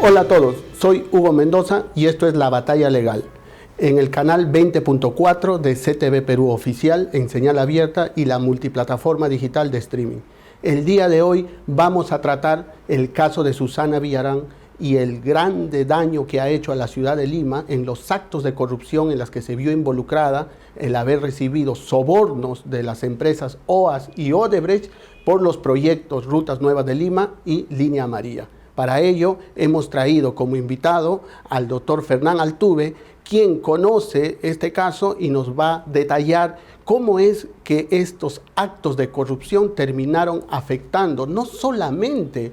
Hola a todos, soy Hugo Mendoza y esto es La Batalla Legal, en el canal 20.4 de CTV Perú Oficial, en señal abierta y la multiplataforma digital de streaming. El día de hoy vamos a tratar el caso de Susana Villarán y el grande daño que ha hecho a la ciudad de Lima en los actos de corrupción en las que se vio involucrada el haber recibido sobornos de las empresas OAS y Odebrecht por los proyectos Rutas Nuevas de Lima y Línea Amarilla. Para ello hemos traído como invitado al doctor Fernán Altuve, quien conoce este caso y nos va a detallar cómo es que estos actos de corrupción terminaron afectando no solamente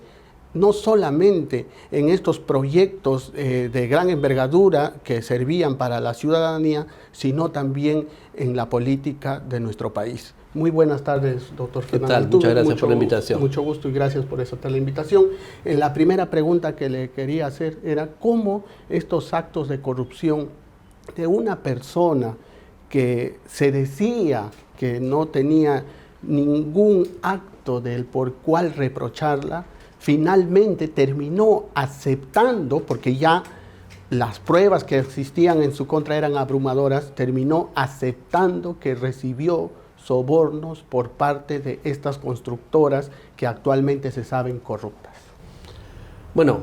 en estos proyectos de gran envergadura que servían para la ciudadanía, sino también en la política de nuestro país. Muy buenas tardes, doctor Fernando Altuve. Muchas gracias por la invitación. Mucho gusto y gracias por aceptar la invitación. La primera pregunta que le quería hacer era cómo estos actos de corrupción de una persona que se decía que no tenía ningún acto del por cual reprocharla, finalmente terminó aceptando, porque ya las pruebas que existían en su contra eran abrumadoras, terminó aceptando que recibió sobornos por parte de estas constructoras que actualmente se saben corruptas. Bueno,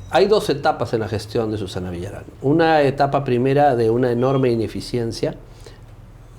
hay dos etapas en la gestión de Susana Villarán. Una etapa primera de una enorme ineficiencia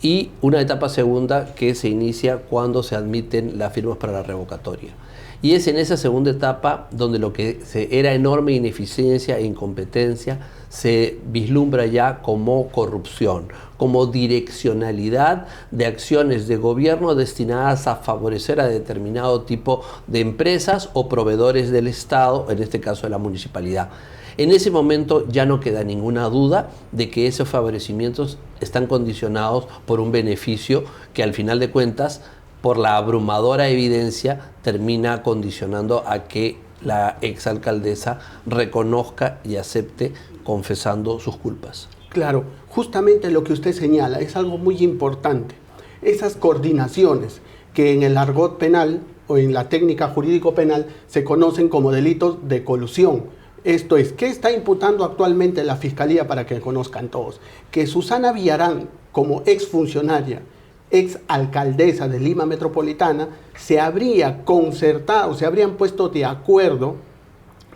y una etapa segunda que se inicia cuando se admiten las firmas para la revocatoria. Y es en esa segunda etapa donde lo que era enorme ineficiencia e incompetencia se vislumbra ya como corrupción, como direccionalidad de acciones de gobierno destinadas a favorecer a determinado tipo de empresas o proveedores del Estado, en este caso de la municipalidad. En ese momento ya no queda ninguna duda de que esos favorecimientos están condicionados por un beneficio que al final de cuentas, por la abrumadora evidencia, termina condicionando a que la exalcaldesa reconozca y acepte confesando sus culpas. Claro, justamente lo que usted señala es algo muy importante. Esas coordinaciones que en el argot penal o en la técnica jurídico-penal se conocen como delitos de colusión. Esto es, ¿qué está imputando actualmente la Fiscalía para que conozcan todos? Que Susana Villarán, como exfuncionaria, exalcaldesa de Lima Metropolitana, se habría concertado, se habrían puesto de acuerdo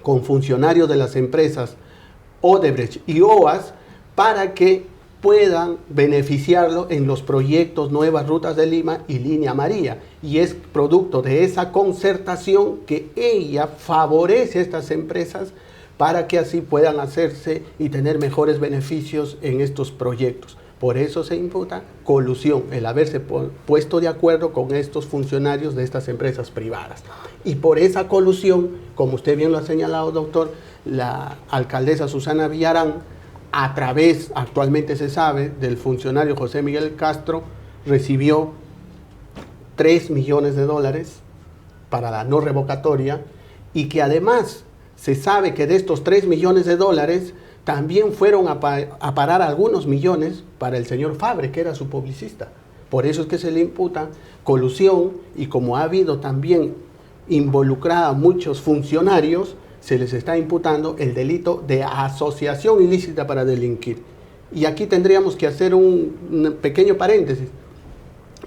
con funcionarios de las empresas Odebrecht y OAS para que puedan beneficiarlo en los proyectos Nuevas Rutas de Lima y Línea Amarilla. Y es producto de esa concertación que ella favorece a estas empresas para que así puedan hacerse y tener mejores beneficios en estos proyectos. Por eso se imputa colusión, el haberse puesto de acuerdo con estos funcionarios de estas empresas privadas. Y por esa colusión, como usted bien lo ha señalado, doctor, la alcaldesa Susana Villarán, a través, actualmente se sabe, del funcionario José Miguel Castro, recibió $3 millones para la no revocatoria, y que además se sabe que de estos $3 millones también fueron a parar algunos millones para el señor Fabre, que era su publicista. Por eso es que se le imputa colusión, y como ha habido también involucrada a muchos funcionarios, se les está imputando el delito de asociación ilícita para delinquir. Y aquí tendríamos que hacer un pequeño paréntesis.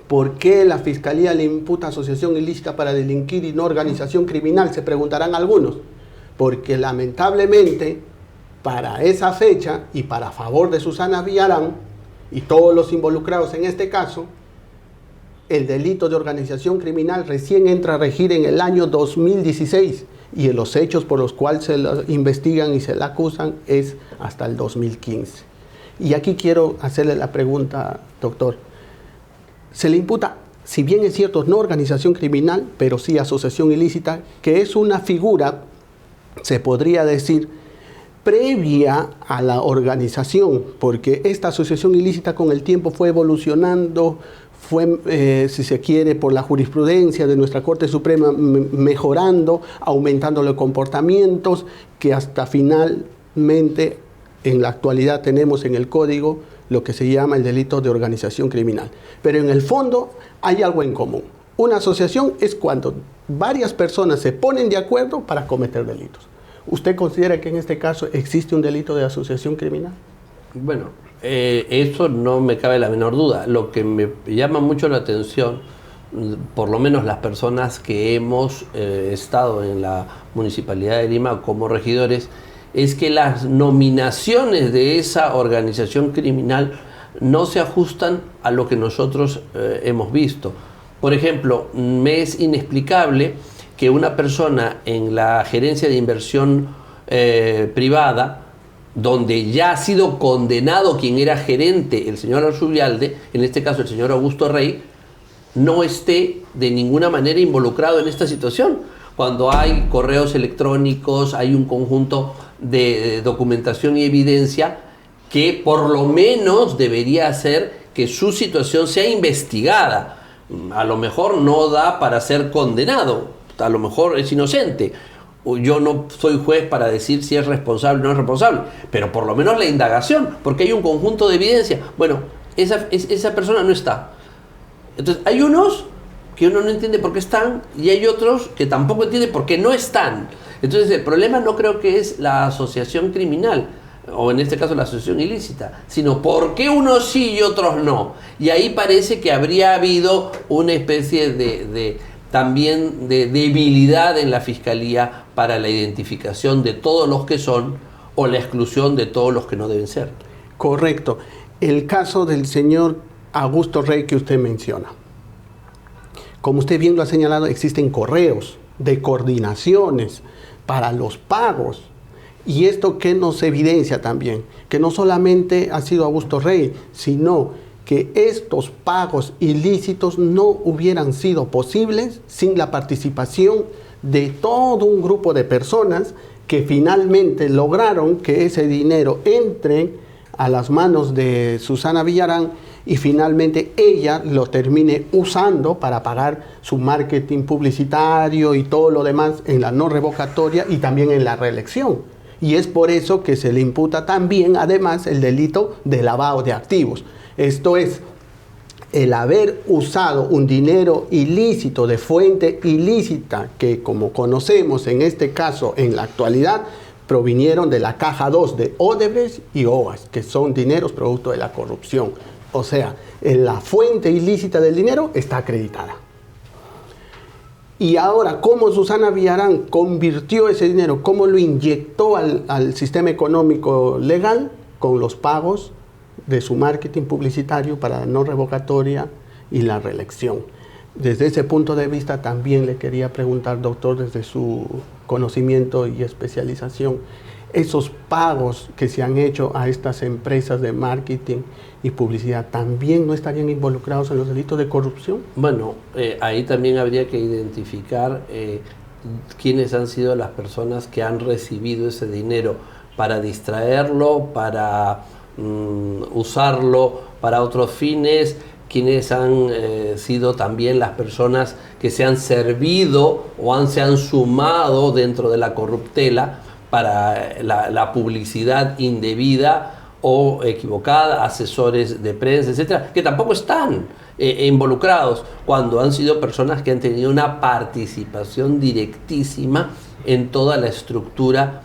¿Por qué la Fiscalía le imputa asociación ilícita para delinquir y no organización criminal? Se preguntarán algunos. Porque lamentablemente, para esa fecha y para favor de Susana Villarán y todos los involucrados en este caso, el delito de organización criminal recién entra a regir en el año 2016 y en los hechos por los cuales se la investigan y se la acusan es hasta el 2015. Y aquí quiero hacerle la pregunta, doctor. Se le imputa, si bien es cierto, no organización criminal, pero sí asociación ilícita, que es una figura, se podría decir, previa a la organización, porque esta asociación ilícita con el tiempo fue evolucionando, fue, si se quiere, por la jurisprudencia de nuestra Corte Suprema, mejorando, aumentando los comportamientos, que hasta finalmente, en la actualidad, tenemos en el Código lo que se llama el delito de organización criminal. Pero en el fondo hay algo en común. Una asociación es cuando varias personas se ponen de acuerdo para cometer delitos. ¿Usted considera que en este caso existe un delito de asociación criminal? Bueno, eso no me cabe la menor duda. Lo que me llama mucho la atención, por lo menos las personas que hemos estado en la Municipalidad de Lima como regidores, es que las nominaciones de esa organización criminal no se ajustan a lo que nosotros hemos visto. Por ejemplo, me es inexplicable que una persona en la gerencia de inversión privada, donde ya ha sido condenado quien era gerente, el señor Arzubialde, en este caso el señor Augusto Rey, no esté de ninguna manera involucrado en esta situación, cuando hay correos electrónicos, hay un conjunto de documentación y evidencia que por lo menos debería hacer que su situación sea investigada. A lo mejor no da para ser condenado, a lo mejor es inocente. Yo no soy juez para decir si es responsable o no es responsable, pero por lo menos la indagación, porque hay un conjunto de evidencia. Bueno, esa persona no está. Entonces, hay unos que uno no entiende por qué están y hay otros que tampoco entiende por qué no están. Entonces, el problema no creo que es la asociación criminal, o en este caso la asociación ilícita, sino por qué unos sí y otros no. Y ahí parece que habría habido una especie también de debilidad en la Fiscalía para la identificación de todos los que son o la exclusión de todos los que no deben ser. Correcto. El caso del señor Augusto Rey que usted menciona. Como usted bien lo ha señalado, existen correos de coordinaciones para los pagos. Y esto que nos evidencia también, que no solamente ha sido Augusto Rey, sino que estos pagos ilícitos no hubieran sido posibles sin la participación de todo un grupo de personas que finalmente lograron que ese dinero entre a las manos de Susana Villarán y finalmente ella lo termine usando para pagar su marketing publicitario y todo lo demás en la no revocatoria y también en la reelección. Y es por eso que se le imputa también, además, el delito de lavado de activos. Esto es, el haber usado un dinero ilícito de fuente ilícita que, como conocemos en este caso en la actualidad, provinieron de la caja 2 de Odebrecht y OAS, que son dineros producto de la corrupción. O sea, la fuente ilícita del dinero está acreditada. Y ahora, ¿cómo Susana Villarán convirtió ese dinero? ¿Cómo lo inyectó al sistema económico legal? Con los pagos de su marketing publicitario para la no revocatoria y la reelección. Desde ese punto de vista también le quería preguntar, doctor, desde su conocimiento y especialización, esos pagos que se han hecho a estas empresas de marketing y publicidad, ¿también no estarían involucrados en los delitos de corrupción? Bueno, ahí también habría que identificar quiénes han sido las personas que han recibido ese dinero para distraerlo, para usarlo para otros fines, quienes han sido también las personas que se han servido o se han sumado dentro de la corruptela para la publicidad indebida o equivocada, asesores de prensa, etcétera, que tampoco están involucrados cuando han sido personas que han tenido una participación directísima en toda la estructura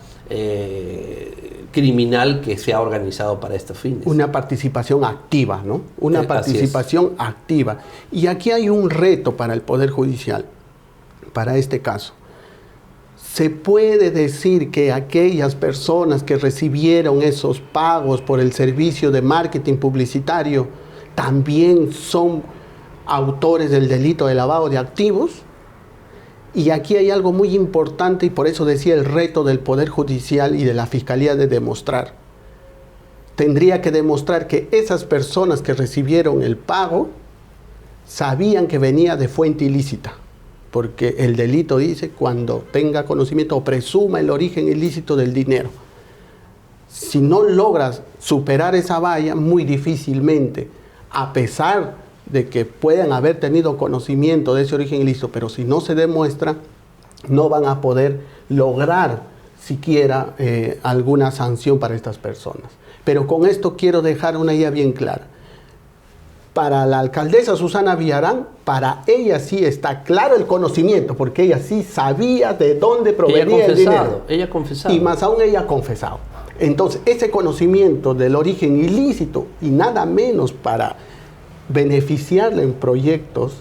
criminal que se ha organizado para estos fines. Una participación activa, ¿no? Una participación activa. Y aquí hay un reto para el Poder Judicial, para este caso. ¿Se puede decir que aquellas personas que recibieron esos pagos por el servicio de marketing publicitario también son autores del delito de lavado de activos? Y aquí hay algo muy importante y por eso decía el reto del Poder Judicial y de la Fiscalía de demostrar. Tendría que demostrar que esas personas que recibieron el pago sabían que venía de fuente ilícita. Porque el delito dice cuando tenga conocimiento o presuma el origen ilícito del dinero. Si no logras superar esa valla, muy difícilmente, a pesar de que puedan haber tenido conocimiento de ese origen ilícito, pero si no se demuestra, no van a poder lograr siquiera alguna sanción para estas personas. Pero con esto quiero dejar una idea bien clara. Para la alcaldesa Susana Villarán, para ella sí está claro el conocimiento, porque ella sí sabía de dónde provenía el dinero. Ella ha confesado. Y más aún ella ha confesado. Entonces, ese conocimiento del origen ilícito y nada menos para beneficiarle en proyectos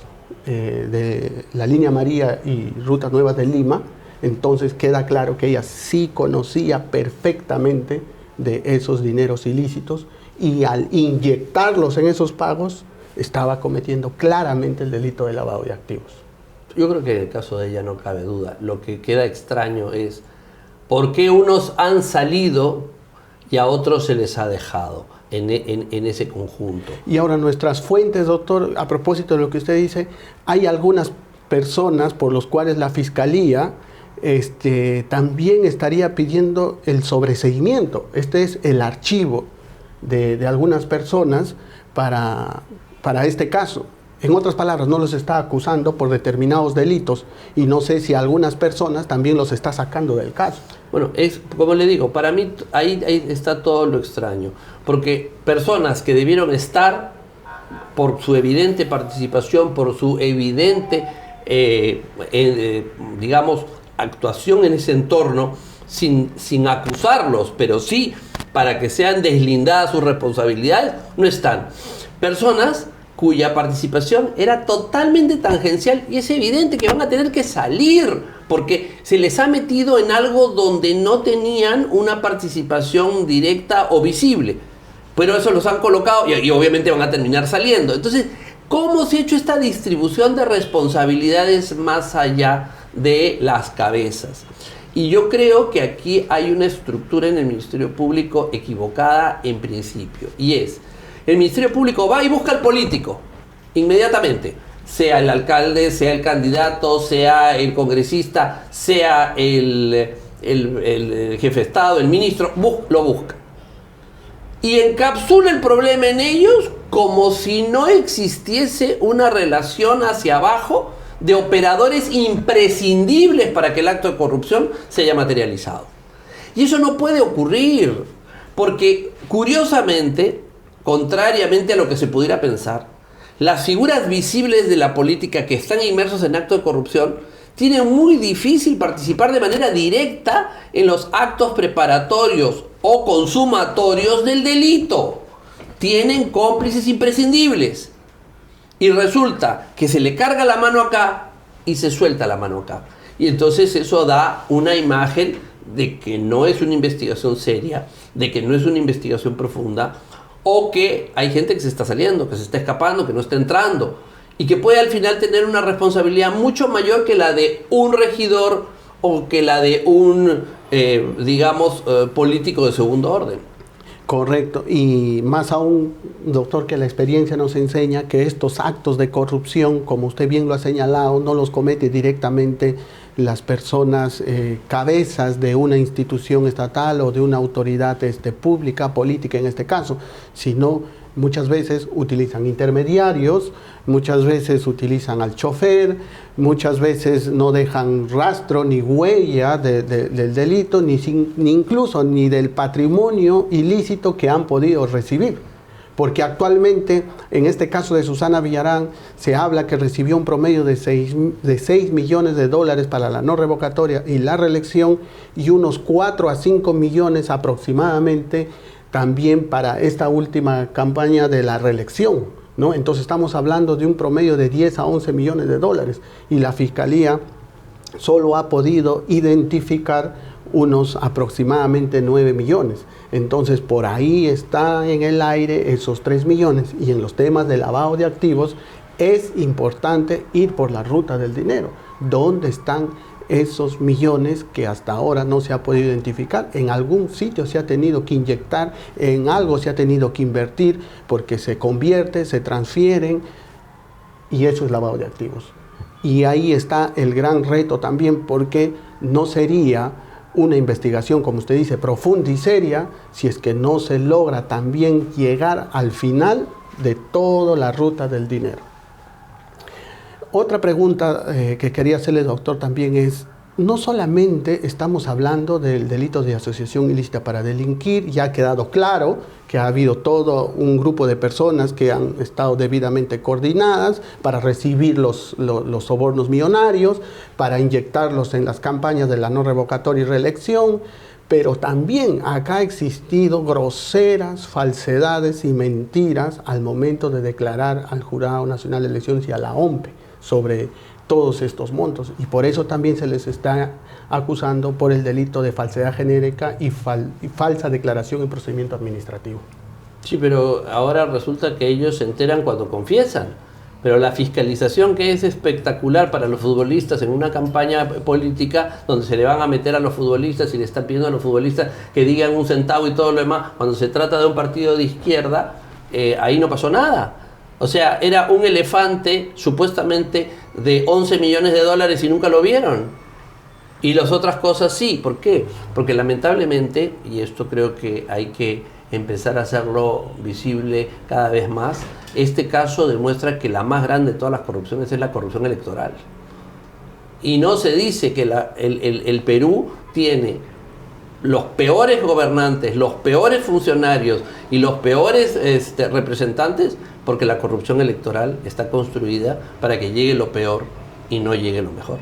de la Línea María y Rutas Nuevas de Lima, entonces queda claro que ella sí conocía perfectamente de esos dineros ilícitos y al inyectarlos en esos pagos estaba cometiendo claramente el delito de lavado de activos. Yo creo que en el caso de ella no cabe duda. Lo que queda extraño es por qué unos han salido y a otros se les ha dejado en ese conjunto. Y ahora nuestras fuentes, doctor, a propósito de lo que usted dice, hay algunas personas por los cuales la Fiscalía también estaría pidiendo el sobreseguimiento. Este es el archivo de algunas personas para este caso. En otras palabras, no los está acusando por determinados delitos y no sé si algunas personas también los está sacando del caso. Bueno, es como le digo, para mí ahí está todo lo extraño, porque personas que debieron estar por su evidente participación, por su evidente, digamos, actuación en ese entorno, sin acusarlos, pero sí para que sean deslindadas sus responsabilidades, no están. Personas cuya participación era totalmente tangencial y es evidente que van a tener que salir porque se les ha metido en algo donde no tenían una participación directa o visible, pero eso los han colocado y obviamente van a terminar saliendo. Entonces, ¿cómo se ha hecho esta distribución de responsabilidades más allá de las cabezas? Y yo creo que aquí hay una estructura en el Ministerio Público equivocada en principio, y es: el Ministerio Público va y busca al político inmediatamente, sea el alcalde, sea el candidato, sea el congresista, sea el jefe de Estado, el ministro, lo busca. Y encapsula el problema en ellos como si no existiese una relación hacia abajo de operadores imprescindibles para que el acto de corrupción se haya materializado. Y eso no puede ocurrir, porque curiosamente, contrariamente a lo que se pudiera pensar, las figuras visibles de la política que están inmersos en actos de corrupción tienen muy difícil participar de manera directa en los actos preparatorios o consumatorios del delito. Tienen cómplices imprescindibles. Y resulta que se le carga la mano acá y se suelta la mano acá. Y entonces eso da una imagen de que no es una investigación seria, de que no es una investigación profunda, o que hay gente que se está saliendo, que se está escapando, que no está entrando, y que puede al final tener una responsabilidad mucho mayor que la de un regidor o que la de un, político de segundo orden. Correcto, y más aún, doctor, que la experiencia nos enseña que estos actos de corrupción, como usted bien lo ha señalado, no los comete directamente las personas cabezas de una institución estatal o de una autoridad pública, política en este caso, sino muchas veces utilizan intermediarios, muchas veces utilizan al chofer, muchas veces no dejan rastro ni huella del delito, ni incluso ni del patrimonio ilícito que han podido recibir. Porque actualmente, en este caso de Susana Villarán, se habla que recibió un promedio de 6 millones de dólares para la no revocatoria y la reelección, y unos 4 a 5 millones aproximadamente también para esta última campaña de la reelección, ¿no? Entonces estamos hablando de un promedio de 10 a 11 millones de dólares, y la Fiscalía solo ha podido identificar unos aproximadamente 9 millones. Entonces, por ahí está en el aire esos 3 millones. Y en los temas de lavado de activos es importante ir por la ruta del dinero. ¿Dónde están esos millones que hasta ahora no se ha podido identificar? En algún sitio se ha tenido que inyectar, en algo se ha tenido que invertir, porque se convierte, se transfieren, y eso es lavado de activos. Y ahí está el gran reto también, porque no sería una investigación, como usted dice, profunda y seria, si es que no se logra también llegar al final de toda la ruta del dinero. Otra pregunta que quería hacerle, doctor, también es, no solamente estamos hablando del delito de asociación ilícita para delinquir, ya ha quedado claro que ha habido todo un grupo de personas que han estado debidamente coordinadas para recibir los sobornos millonarios, para inyectarlos en las campañas de la no revocatoria y reelección, pero también acá ha existido groseras falsedades y mentiras al momento de declarar al Jurado Nacional de Elecciones y a la OMPE sobre todos estos montos, y por eso también se les está acusando por el delito de falsedad genérica y falsa declaración en procedimiento administrativo. Sí, pero ahora resulta que ellos se enteran cuando confiesan. Pero la fiscalización, que es espectacular para los futbolistas en una campaña política donde se le van a meter a los futbolistas y le están pidiendo a los futbolistas que digan un centavo y todo lo demás, cuando se trata de un partido de izquierda, ahí no pasó nada. O sea, era un elefante supuestamente de 11 millones de dólares y nunca lo vieron. Y las otras cosas sí. ¿Por qué? Porque lamentablemente, y esto creo que hay que empezar a hacerlo visible cada vez más, este caso demuestra que la más grande de todas las corrupciones es la corrupción electoral. Y no se dice que el Perú tiene los peores gobernantes, los peores funcionarios y los peores representantes, porque la corrupción electoral está construida para que llegue lo peor y no llegue lo mejor.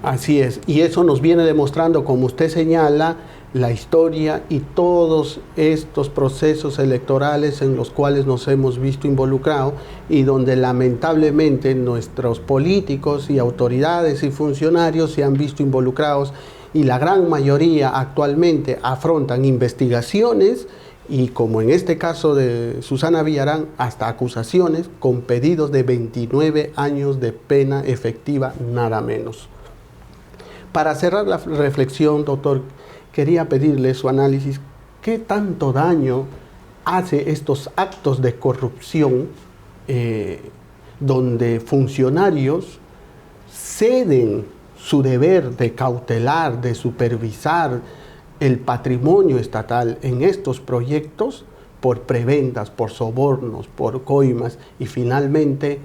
Así es, y eso nos viene demostrando, como usted señala, la historia y todos estos procesos electorales en los cuales nos hemos visto involucrados y donde lamentablemente nuestros políticos y autoridades y funcionarios se han visto involucrados, y la gran mayoría actualmente afrontan investigaciones y, como en este caso de Susana Villarán, hasta acusaciones con pedidos de 29 años de pena efectiva, nada menos. Para cerrar la reflexión, doctor, quería pedirle su análisis. ¿Qué tanto daño hace estos actos de corrupción donde funcionarios ceden su deber de cautelar, de supervisar el patrimonio estatal en estos proyectos por prebendas, por sobornos, por coimas, y finalmente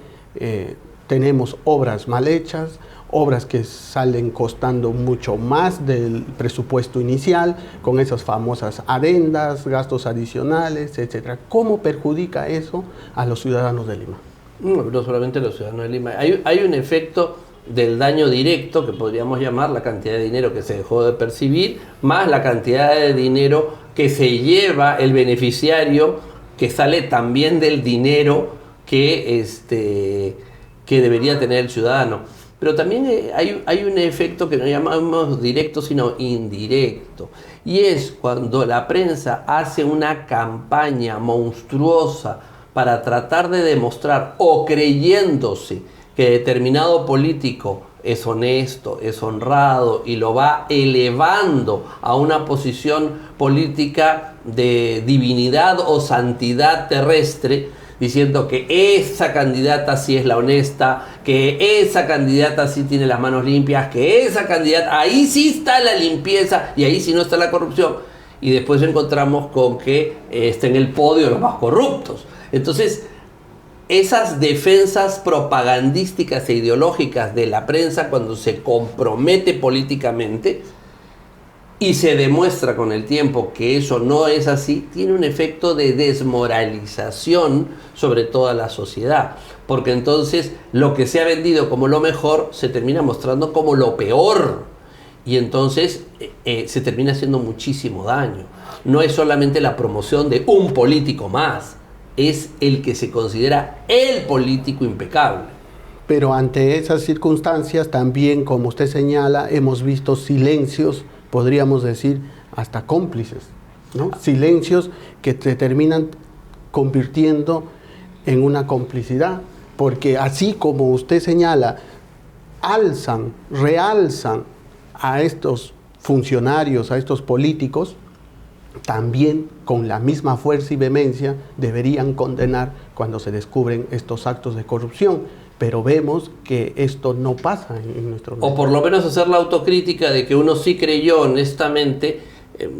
tenemos obras mal hechas, obras que salen costando mucho más del presupuesto inicial, con esas famosas adendas, gastos adicionales, etcétera? ¿Cómo perjudica eso a los ciudadanos de Lima? No solamente a los ciudadanos de Lima. Hay un efecto del daño directo, que podríamos llamar la cantidad de dinero que se dejó de percibir, más la cantidad de dinero que se lleva el beneficiario, que sale también del dinero que debería tener el ciudadano. Pero también hay un efecto que no llamamos directo, sino indirecto. Y es cuando la prensa hace una campaña monstruosa para tratar de demostrar, o creyéndose que determinado político es honesto, es honrado y lo va elevando a una posición política de divinidad o santidad terrestre, diciendo que esa candidata sí es la honesta, que esa candidata sí tiene las manos limpias, que esa candidata, ahí sí está la limpieza y ahí sí no está la corrupción. Y después encontramos con que está en el podio los más corruptos. Entonces, esas defensas propagandísticas e ideológicas de la prensa, cuando se compromete políticamente y se demuestra con el tiempo que eso no es así, tiene un efecto de desmoralización sobre toda la sociedad, porque entonces lo que se ha vendido como lo mejor se termina mostrando como lo peor, y entonces se termina haciendo muchísimo daño. No es solamente la promoción de un político más, es el que se considera el político impecable. Pero ante esas circunstancias también, como usted señala, hemos visto silencios, podríamos decir hasta cómplices, ¿no? Silencios que se terminan convirtiendo en una complicidad, porque así como usted señala, realzan a estos funcionarios, a estos políticos, también con la misma fuerza y vehemencia deberían condenar cuando se descubren estos actos de corrupción. Pero vemos que esto no pasa en nuestro país. O por lo menos hacer la autocrítica de que uno sí creyó honestamente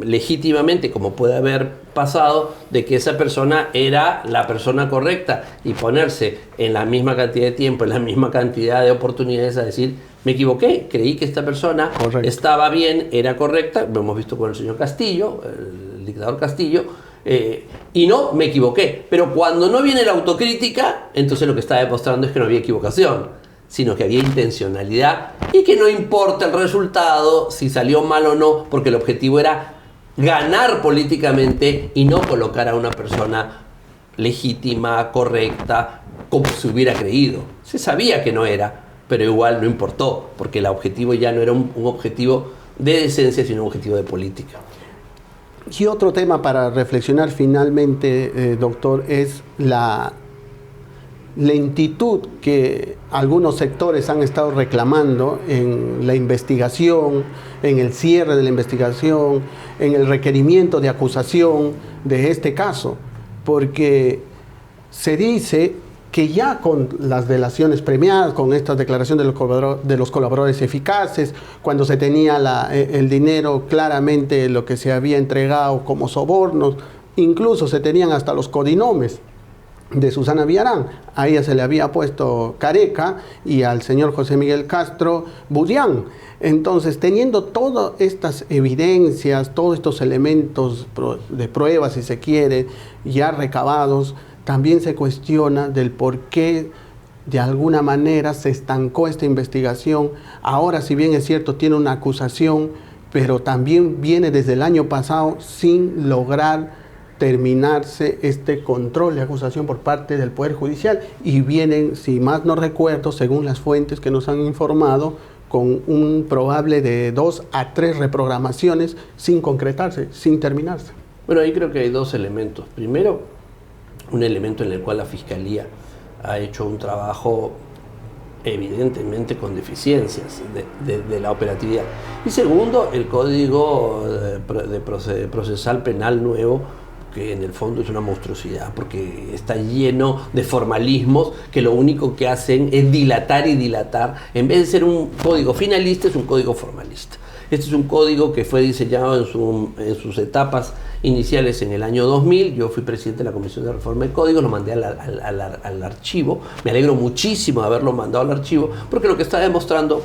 legítimamente, como puede haber pasado, de que esa persona era la persona correcta y ponerse en la misma cantidad de tiempo, en la misma cantidad de oportunidades a decir, me equivoqué, creí que esta persona estaba bien, era correcta, lo hemos visto con el señor Castillo, el dictador Castillo, y no, me equivoqué. Pero cuando no viene la autocrítica, entonces lo que está demostrando es que no había equivocación, sino que había intencionalidad y que no importa el resultado, si salió mal o no, porque el objetivo era ganar políticamente y no colocar a una persona legítima, correcta, como se hubiera creído. Se sabía que no era, pero igual no importó, porque el objetivo ya no era un objetivo de decencia, sino un objetivo de política. Y otro tema para reflexionar finalmente, doctor, es la lentitud que algunos sectores han estado reclamando en la investigación, en el cierre de la investigación, en el requerimiento de acusación de este caso, porque se dice que ya con las delaciones premiadas, con estas declaraciones de los colaboradores eficaces, cuando se tenía el dinero claramente lo que se había entregado como sobornos, incluso se tenían hasta los codinomes de Susana Villarán. A ella se le había puesto Careca y al señor José Miguel Castro Budián. Entonces, teniendo todas estas evidencias, todos estos elementos de prueba, si se quiere, ya recabados, también se cuestiona del por qué de alguna manera se estancó esta investigación. Ahora, si bien es cierto, tiene una acusación, pero también viene desde el año pasado sin lograr terminarse este control de acusación por parte del Poder Judicial, y vienen, si más no recuerdo, según las fuentes que nos han informado, con un probable de 2 a 3 reprogramaciones sin concretarse, sin terminarse. Bueno, ahí creo que hay dos elementos. Primero, un elemento en el cual la Fiscalía ha hecho un trabajo evidentemente con deficiencias de la operatividad. Y segundo, el Código Procesal Penal nuevo, que en el fondo es una monstruosidad, porque está lleno de formalismos que lo único que hacen es dilatar y dilatar. En vez de ser un código finalista, es un código formalista. Este es un código que fue diseñado en sus etapas iniciales en el año 2000. Yo fui presidente de la Comisión de Reforma de Códigos, lo mandé al archivo. Me alegro muchísimo de haberlo mandado al archivo, porque lo que está demostrando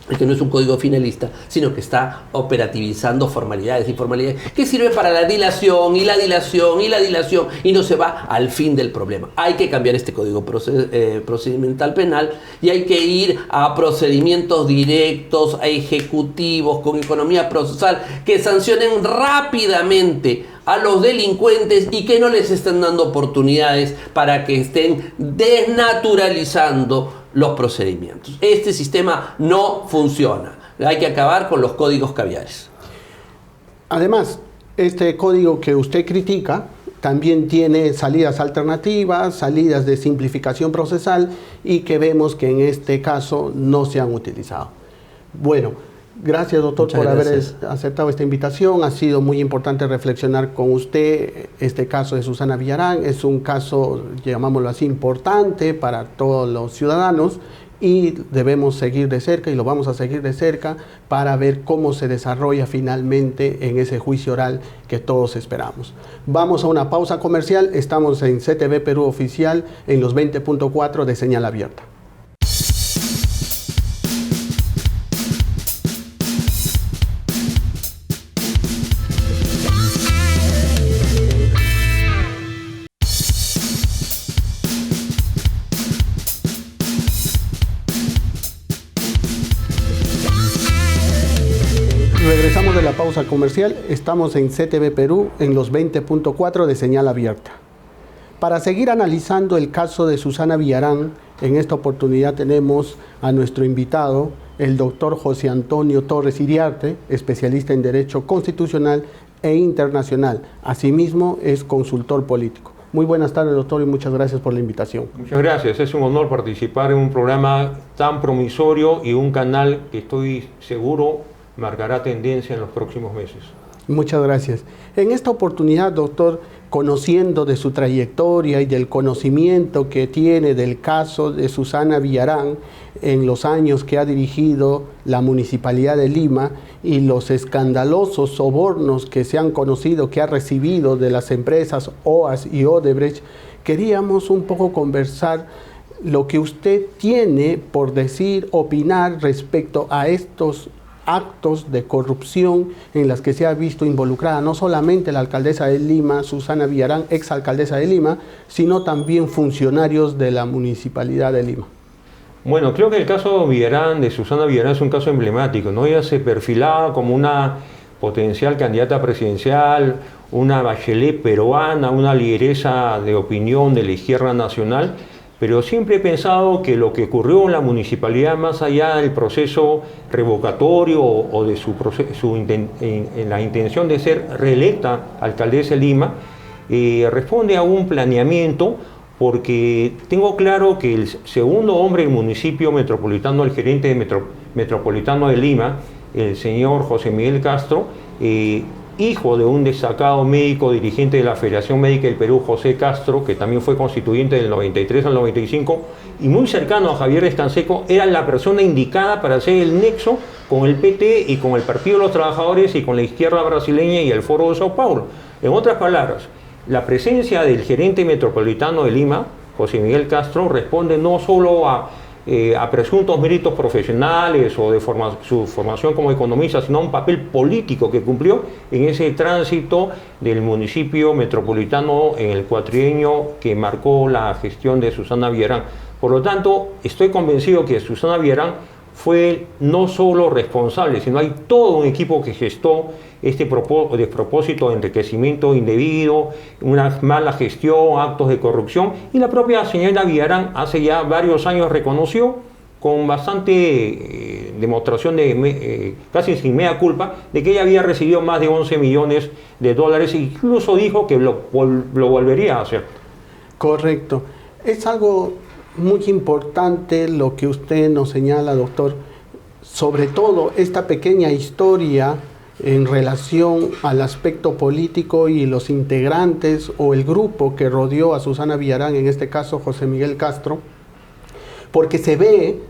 es que no es un código finalista, sino que está operativizando formalidades y formalidades que sirve para la dilación y la dilación y la dilación, y no se va al fin del problema. Hay que cambiar este código procedimental penal y hay que ir a procedimientos directos, a ejecutivos con economía procesal que sancionen rápidamente a los delincuentes y que no les estén dando oportunidades para que estén desnaturalizando los procedimientos. Este sistema no funciona. Hay que acabar con los códigos caviares. Además, este código que usted critica también tiene salidas alternativas, salidas de simplificación procesal, y que vemos que en este caso no se han utilizado. Bueno, gracias, doctor, por haber aceptado esta invitación. Ha sido muy importante reflexionar con usted. Este caso de Susana Villarán es un caso, llamámoslo así, importante para todos los ciudadanos, y debemos seguir de cerca, y lo vamos a seguir de cerca, para ver cómo se desarrolla finalmente en ese juicio oral que todos esperamos. Vamos a una pausa comercial. Estamos en CTV Perú Oficial, en los 20.4 de señal abierta. Regresamos de la pausa comercial. Estamos en CTV Perú, en los 20.4 de señal abierta. Para seguir analizando el caso de Susana Villarán, en esta oportunidad tenemos a nuestro invitado, el doctor José Antonio Torres Iriarte, especialista en Derecho Constitucional e Internacional. Asimismo, es consultor político. Muy buenas tardes, doctor, y muchas gracias por la invitación. Muchas gracias. Es un honor participar en un programa tan promisorio y un canal que estoy seguro marcará tendencia en los próximos meses. Muchas gracias. En esta oportunidad, doctor, conociendo de su trayectoria y del conocimiento que tiene del caso de Susana Villarán en los años que ha dirigido la Municipalidad de Lima y los escandalosos sobornos que se han conocido que ha recibido de las empresas OAS y Odebrecht, queríamos un poco conversar lo que usted tiene por decir, opinar respecto a estos actos de corrupción en las que se ha visto involucrada no solamente la alcaldesa de Lima, Susana Villarán, exalcaldesa de Lima, sino también funcionarios de la Municipalidad de Lima. Bueno, creo que el caso Villarán, de Susana Villarán, es un caso emblemático, ¿no? Ella se perfilaba como una potencial candidata presidencial, una Bachelet peruana, una lideresa de opinión de la izquierda nacional, pero siempre he pensado que lo que ocurrió en la municipalidad, más allá del proceso revocatorio o de en la intención de ser reelecta alcaldesa de Lima, responde a un planeamiento, porque tengo claro que el segundo hombre del municipio metropolitano, el gerente metropolitano de Lima, el señor José Miguel Castro, hijo de un destacado médico dirigente de la Federación Médica del Perú, José Castro, que también fue constituyente del 93 al 95, y muy cercano a Javier Escanseco, era la persona indicada para hacer el nexo con el PT y con el Partido de los Trabajadores y con la izquierda brasileña y el Foro de Sao Paulo. En otras palabras, la presencia del gerente metropolitano de Lima, José Miguel Castro, responde no solo a presuntos méritos profesionales o de su formación como economista, sino a un papel político que cumplió en ese tránsito del municipio metropolitano en el cuatrienio que marcó la gestión de Susana Villarán. Por lo tanto, estoy convencido que Susana Villarán fue no solo responsable, sino hay todo un equipo que gestó este despropósito de enriquecimiento indebido, una mala gestión, actos de corrupción, y la propia señora Villarán hace ya varios años reconoció con bastante demostración de casi sin mea culpa de que ella había recibido más de 11 millones de dólares e incluso dijo que lo volvería a hacer. Correcto. Es algo muy importante lo que usted nos señala, doctor, sobre todo esta pequeña historia en relación al aspecto político y los integrantes o el grupo que rodeó a Susana Villarán, en este caso José Miguel Castro, porque se ve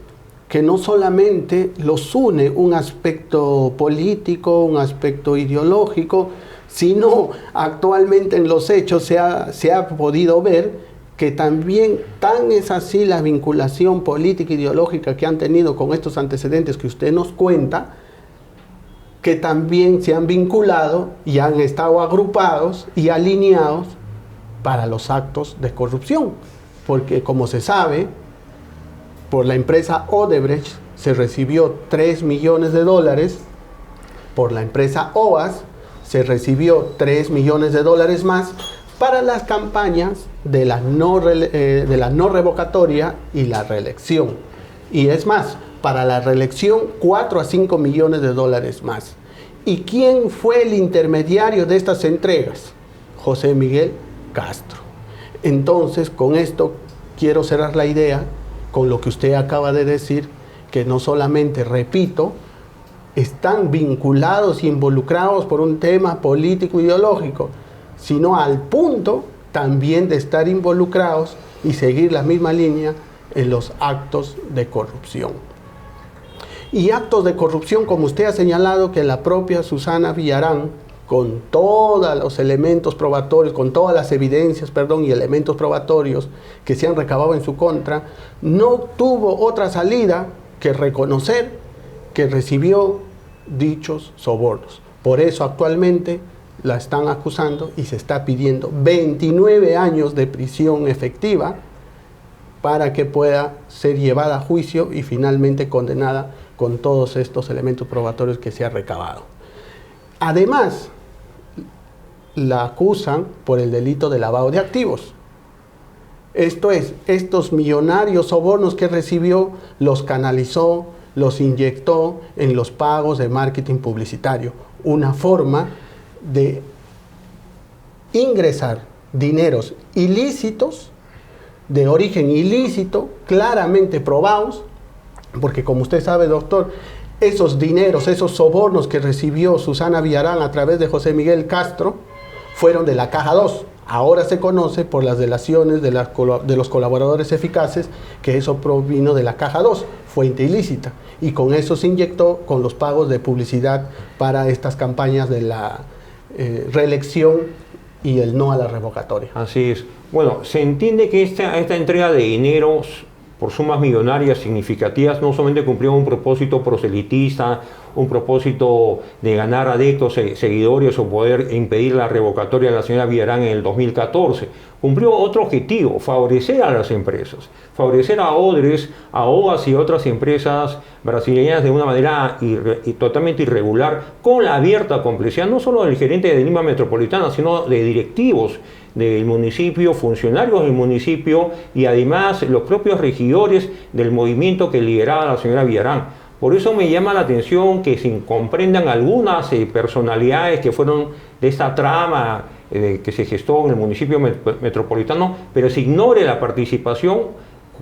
que no solamente los une un aspecto político, un aspecto ideológico, sino actualmente en los hechos se ha podido ver que también tan es así la vinculación política e ideológica que han tenido con estos antecedentes que usted nos cuenta, que también se han vinculado y han estado agrupados y alineados para los actos de corrupción. Porque como se sabe, por la empresa Odebrecht se recibió 3 millones de dólares, por la empresa OAS se recibió 3 millones de dólares más para las campañas de la no revocatoria y la reelección. Y es más, para la reelección 4 a 5 millones de dólares más. ¿Y quién fue el intermediario de estas entregas? José Miguel Castro. Entonces, con esto quiero cerrar la idea con lo que usted acaba de decir, que no solamente, repito, están vinculados y involucrados por un tema político ideológico, sino al punto también de estar involucrados y seguir la misma línea en los actos de corrupción. Y actos de corrupción, como usted ha señalado, que la propia Susana Villarán, con todos los elementos probatorios, con todas las evidencias, y elementos probatorios que se han recabado en su contra, no tuvo otra salida que reconocer que recibió dichos sobornos. Por eso actualmente la están acusando y se está pidiendo 29 años de prisión efectiva para que pueda ser llevada a juicio y finalmente condenada con todos estos elementos probatorios que se ha recabado. Además, la acusan por el delito de lavado de activos. Esto es, estos millonarios sobornos que recibió los canalizó, los inyectó en los pagos de marketing publicitario. Una forma de ingresar dineros ilícitos, de origen ilícito, claramente probados, porque como usted sabe, doctor, esos dineros, esos sobornos que recibió Susana Villarán a través de José Miguel Castro fueron de la Caja 2. Ahora se conoce por las delaciones de los colaboradores eficaces que eso provino de la Caja 2, fuente ilícita. Y con eso se inyectó con los pagos de publicidad para estas campañas de la reelección y el no a la revocatoria. Así es. Bueno, se entiende que esta entrega de dineros por sumas millonarias significativas no solamente cumplió un propósito proselitista, un propósito de ganar adeptos, seguidores o poder impedir la revocatoria de la señora Villarán en el 2014. Cumplió otro objetivo, favorecer a las empresas, favorecer a Odres, a OAS y otras empresas brasileñas de una manera totalmente irregular, con la abierta complicidad no solo del gerente de Lima Metropolitana, sino de directivos del municipio, funcionarios del municipio y además los propios regidores del movimiento que lideraba la señora Villarán. Por eso me llama la atención que se comprendan algunas personalidades que fueron de esta trama que se gestó en el municipio metropolitano, pero se ignore la participación,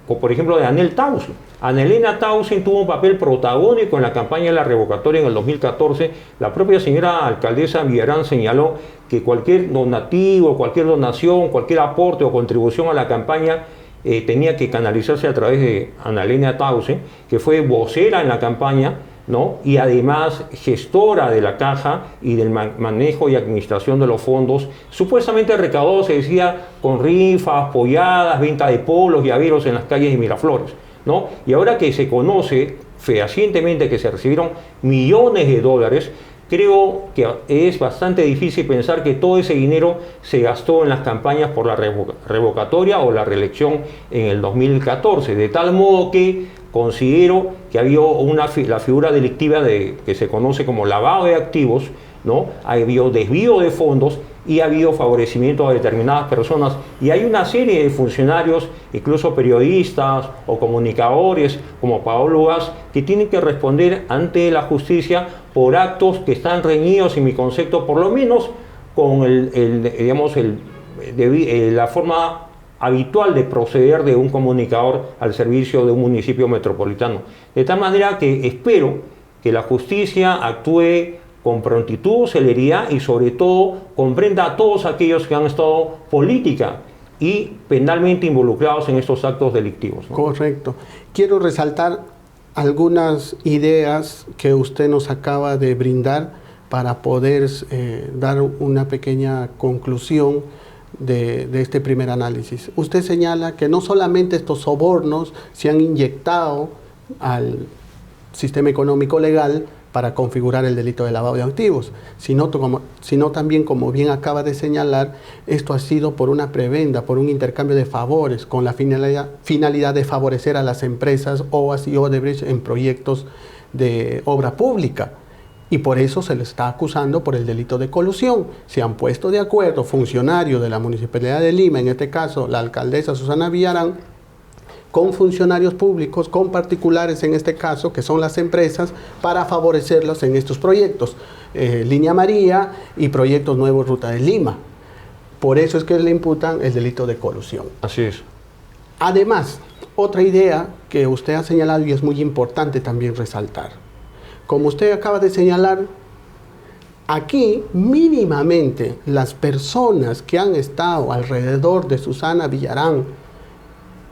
por ejemplo, de Anel Tausen. Anelena Tausen tuvo un papel protagónico en la campaña de la revocatoria en el 2014. La propia señora alcaldesa Villarán señaló que cualquier donativo, cualquier donación, cualquier aporte o contribución a la campaña tenía que canalizarse a través de Anelena Tausen, que fue vocera en la campaña, ¿no? Y además gestora de la caja y del manejo y administración de los fondos, supuestamente recaudados, se decía, con rifas, polladas, venta de polos, llaveros en las calles de Miraflores, ¿no? Y ahora que se conoce fehacientemente que se recibieron millones de dólares, creo que es bastante difícil pensar que todo ese dinero se gastó en las campañas por la revocatoria o la reelección en el 2014, de tal modo que considero que había la figura delictiva que se conoce como lavado de activos, ¿no? Ha habido desvío de fondos y ha habido favorecimiento a determinadas personas. Y hay una serie de funcionarios, incluso periodistas o comunicadores, como Paolo Gas, que tienen que responder ante la justicia por actos que están reñidos, en mi concepto, por lo menos con la forma habitual de proceder de un comunicador al servicio de un municipio metropolitano. De tal manera que espero que la justicia actúe con prontitud, celeridad y sobre todo comprenda a todos aquellos que han estado política y penalmente involucrados en estos actos delictivos, ¿no? Correcto. Quiero resaltar algunas ideas que usted nos acaba de brindar para poder dar una pequeña conclusión de este primer análisis. Usted señala que no solamente estos sobornos se han inyectado al sistema económico legal para configurar el delito de lavado de activos, sino también, como bien acaba de señalar, esto ha sido por una prebenda, por un intercambio de favores, con la finalidad de favorecer a las empresas OAS y Odebrecht en proyectos de obra pública. Y por eso se le está acusando por el delito de colusión. Se han puesto de acuerdo funcionarios de la Municipalidad de Lima, en este caso la alcaldesa Susana Villarán, con funcionarios públicos, con particulares en este caso, que son las empresas, para favorecerlos en estos proyectos. Línea María y proyectos nuevos Ruta de Lima. Por eso es que le imputan el delito de colusión. Así es. Además, otra idea que usted ha señalado y es muy importante también resaltar. Como usted acaba de señalar, aquí mínimamente las personas que han estado alrededor de Susana Villarán,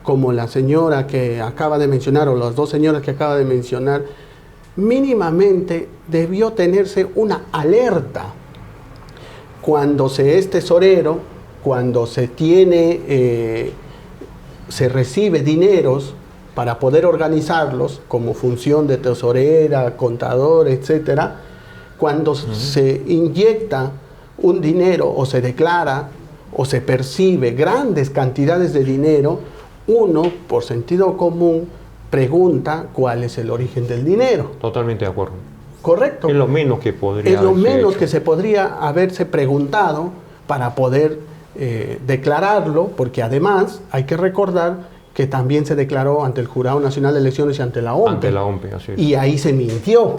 como la señora que acaba de mencionar o las dos señoras que acaba de mencionar, mínimamente debió tenerse una alerta cuando se es tesorero, cuando se recibe dineros para poder organizarlos como función de tesorera, contador, etcétera. Cuando se inyecta un dinero o se declara o se percibe grandes cantidades de dinero, uno, por sentido común, pregunta cuál es el origen del dinero. Totalmente de acuerdo. Correcto. Es lo menos que podría Es lo menos hecho. que se podría haberse preguntado para poder declararlo, porque además hay que recordar que también se declaró ante el Jurado Nacional de Elecciones y ante la OMPE. Ante la OMPE, así es. Y ahí se mintió.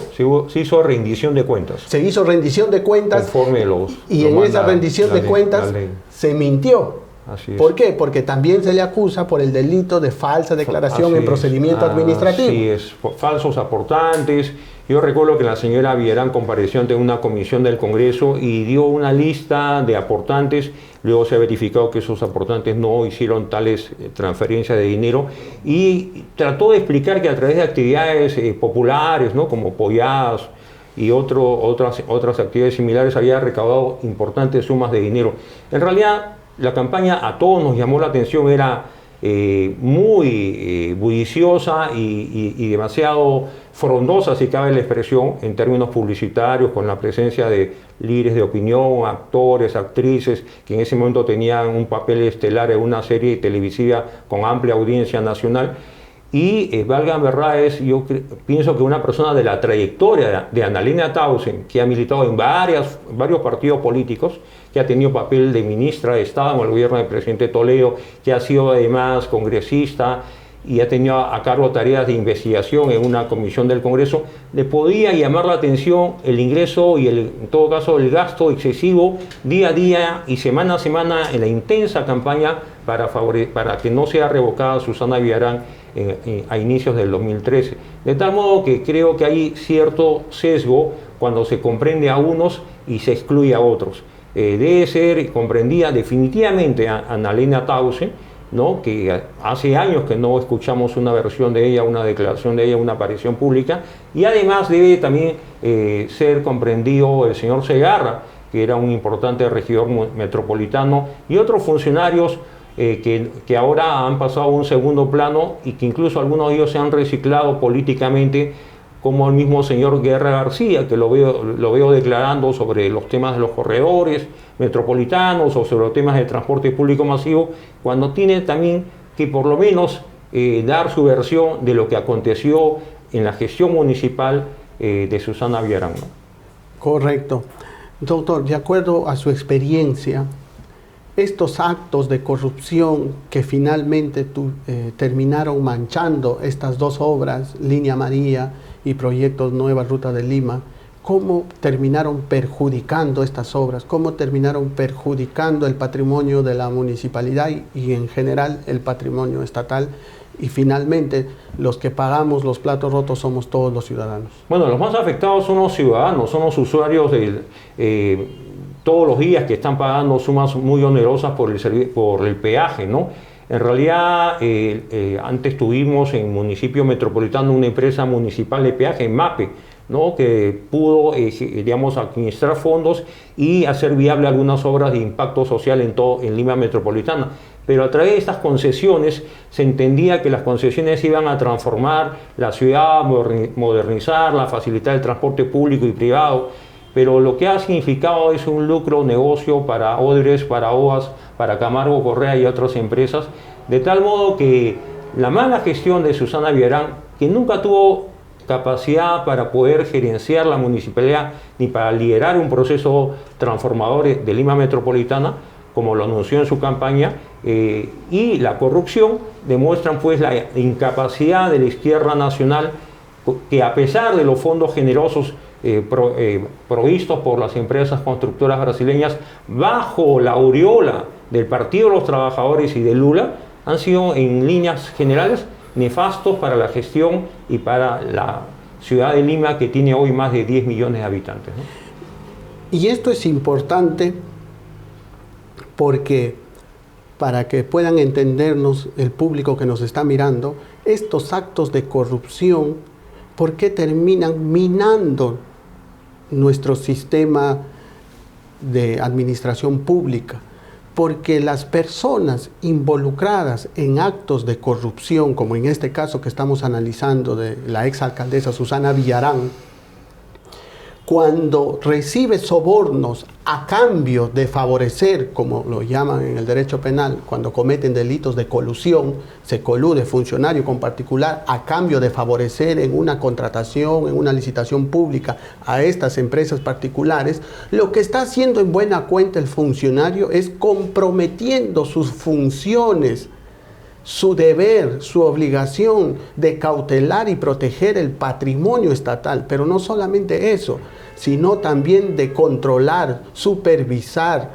Se hizo rendición de cuentas. Se hizo rendición de cuentas. Conforme y en esa rendición de cuentas se mintió. Así es. ¿Por qué? Porque también se le acusa por el delito de falsa declaración en procedimiento administrativo. Así es, falsos aportantes Yo recuerdo que la señora Villarán compareció ante una comisión del Congreso y dio una lista de aportantes. Luego se ha verificado que esos aportantes no hicieron tales transferencias de dinero y trató de explicar que a través de actividades populares, ¿no?, como polladas y otras actividades similares, había recaudado importantes sumas de dinero. En realidad, la campaña a todos nos llamó la atención, era muy bulliciosa y demasiado frondosa, si cabe la expresión, en términos publicitarios, con la presencia de líderes de opinión, actores, actrices, que en ese momento tenían un papel estelar en una serie televisiva con amplia audiencia nacional. Y valgan verdades, yo pienso que una persona de la trayectoria de Annalena Tausen, que ha militado en varios partidos políticos, que ha tenido papel de ministra de Estado en el gobierno del presidente Toledo, que ha sido además congresista y ha tenido a cargo tareas de investigación en una comisión del Congreso, le podía llamar la atención el ingreso y en todo caso el gasto excesivo día a día y semana a semana en la intensa campaña para que no sea revocada Susana Villarán a inicios del 2013. De tal modo que creo que hay cierto sesgo cuando se comprende a unos y se excluye a otros. Debe ser comprendida definitivamente a Annalena Tausen, ¿no?, que hace años que no escuchamos una versión de ella, una declaración de ella, una aparición pública, y además debe también ser comprendido el señor Segarra, que era un importante regidor metropolitano, y otros funcionarios que ahora han pasado a un segundo plano y que incluso algunos de ellos se han reciclado políticamente, como el mismo señor Guerra García, que lo veo declarando sobre los temas de los corredores metropolitanos o sobre los temas de transporte público masivo, cuando tiene también que por lo menos dar su versión de lo que aconteció en la gestión municipal de Susana Villarán, ¿no? Correcto. Doctor, de acuerdo a su experiencia, estos actos de corrupción que finalmente terminaron manchando estas dos obras, Línea María y Proyectos Nueva Ruta de Lima, ¿cómo terminaron perjudicando estas obras? ¿Cómo terminaron perjudicando el patrimonio de la municipalidad y en general el patrimonio estatal? Y finalmente, los que pagamos los platos rotos somos todos los ciudadanos. Bueno, los más afectados son los ciudadanos, son los usuarios todos los días que están pagando sumas muy onerosas por el peaje, ¿no? En realidad, antes tuvimos en municipio metropolitano una empresa municipal de peaje, MAPE, ¿no?, que pudo, digamos, administrar fondos y hacer viable algunas obras de impacto social en Lima metropolitana. Pero a través de estas concesiones se entendía que las concesiones iban a transformar la ciudad, modernizarla, facilitar el transporte público y privado, pero lo que ha significado es un lucro negocio para Odres, para OAS, para Camargo Correa y otras empresas, de tal modo que la mala gestión de Susana Villarán, que nunca tuvo capacidad para poder gerenciar la municipalidad ni para liderar un proceso transformador de Lima metropolitana, como lo anunció en su campaña, y la corrupción demuestran pues la incapacidad de la izquierda nacional, que a pesar de los fondos generosos provistos por las empresas constructoras brasileñas bajo la aureola del Partido de los Trabajadores y de Lula, han sido en líneas generales nefastos para la gestión y para la ciudad de Lima, que tiene hoy más de 10 millones de habitantes, ¿no? Y esto es importante porque, para que puedan entendernos el público que nos está mirando, estos actos de corrupción, ¿por qué terminan minando nuestro sistema de administración pública? Porque las personas involucradas en actos de corrupción, como en este caso que estamos analizando de la exalcaldesa Susana Villarán, cuando recibe sobornos a cambio de favorecer, como lo llaman en el derecho penal, cuando cometen delitos de colusión, se colude funcionario con particular a cambio de favorecer en una contratación, en una licitación pública a estas empresas particulares, lo que está haciendo en buena cuenta el funcionario es comprometiendo sus funciones, su deber, su obligación de cautelar y proteger el patrimonio estatal, pero no solamente eso, sino también de controlar, supervisar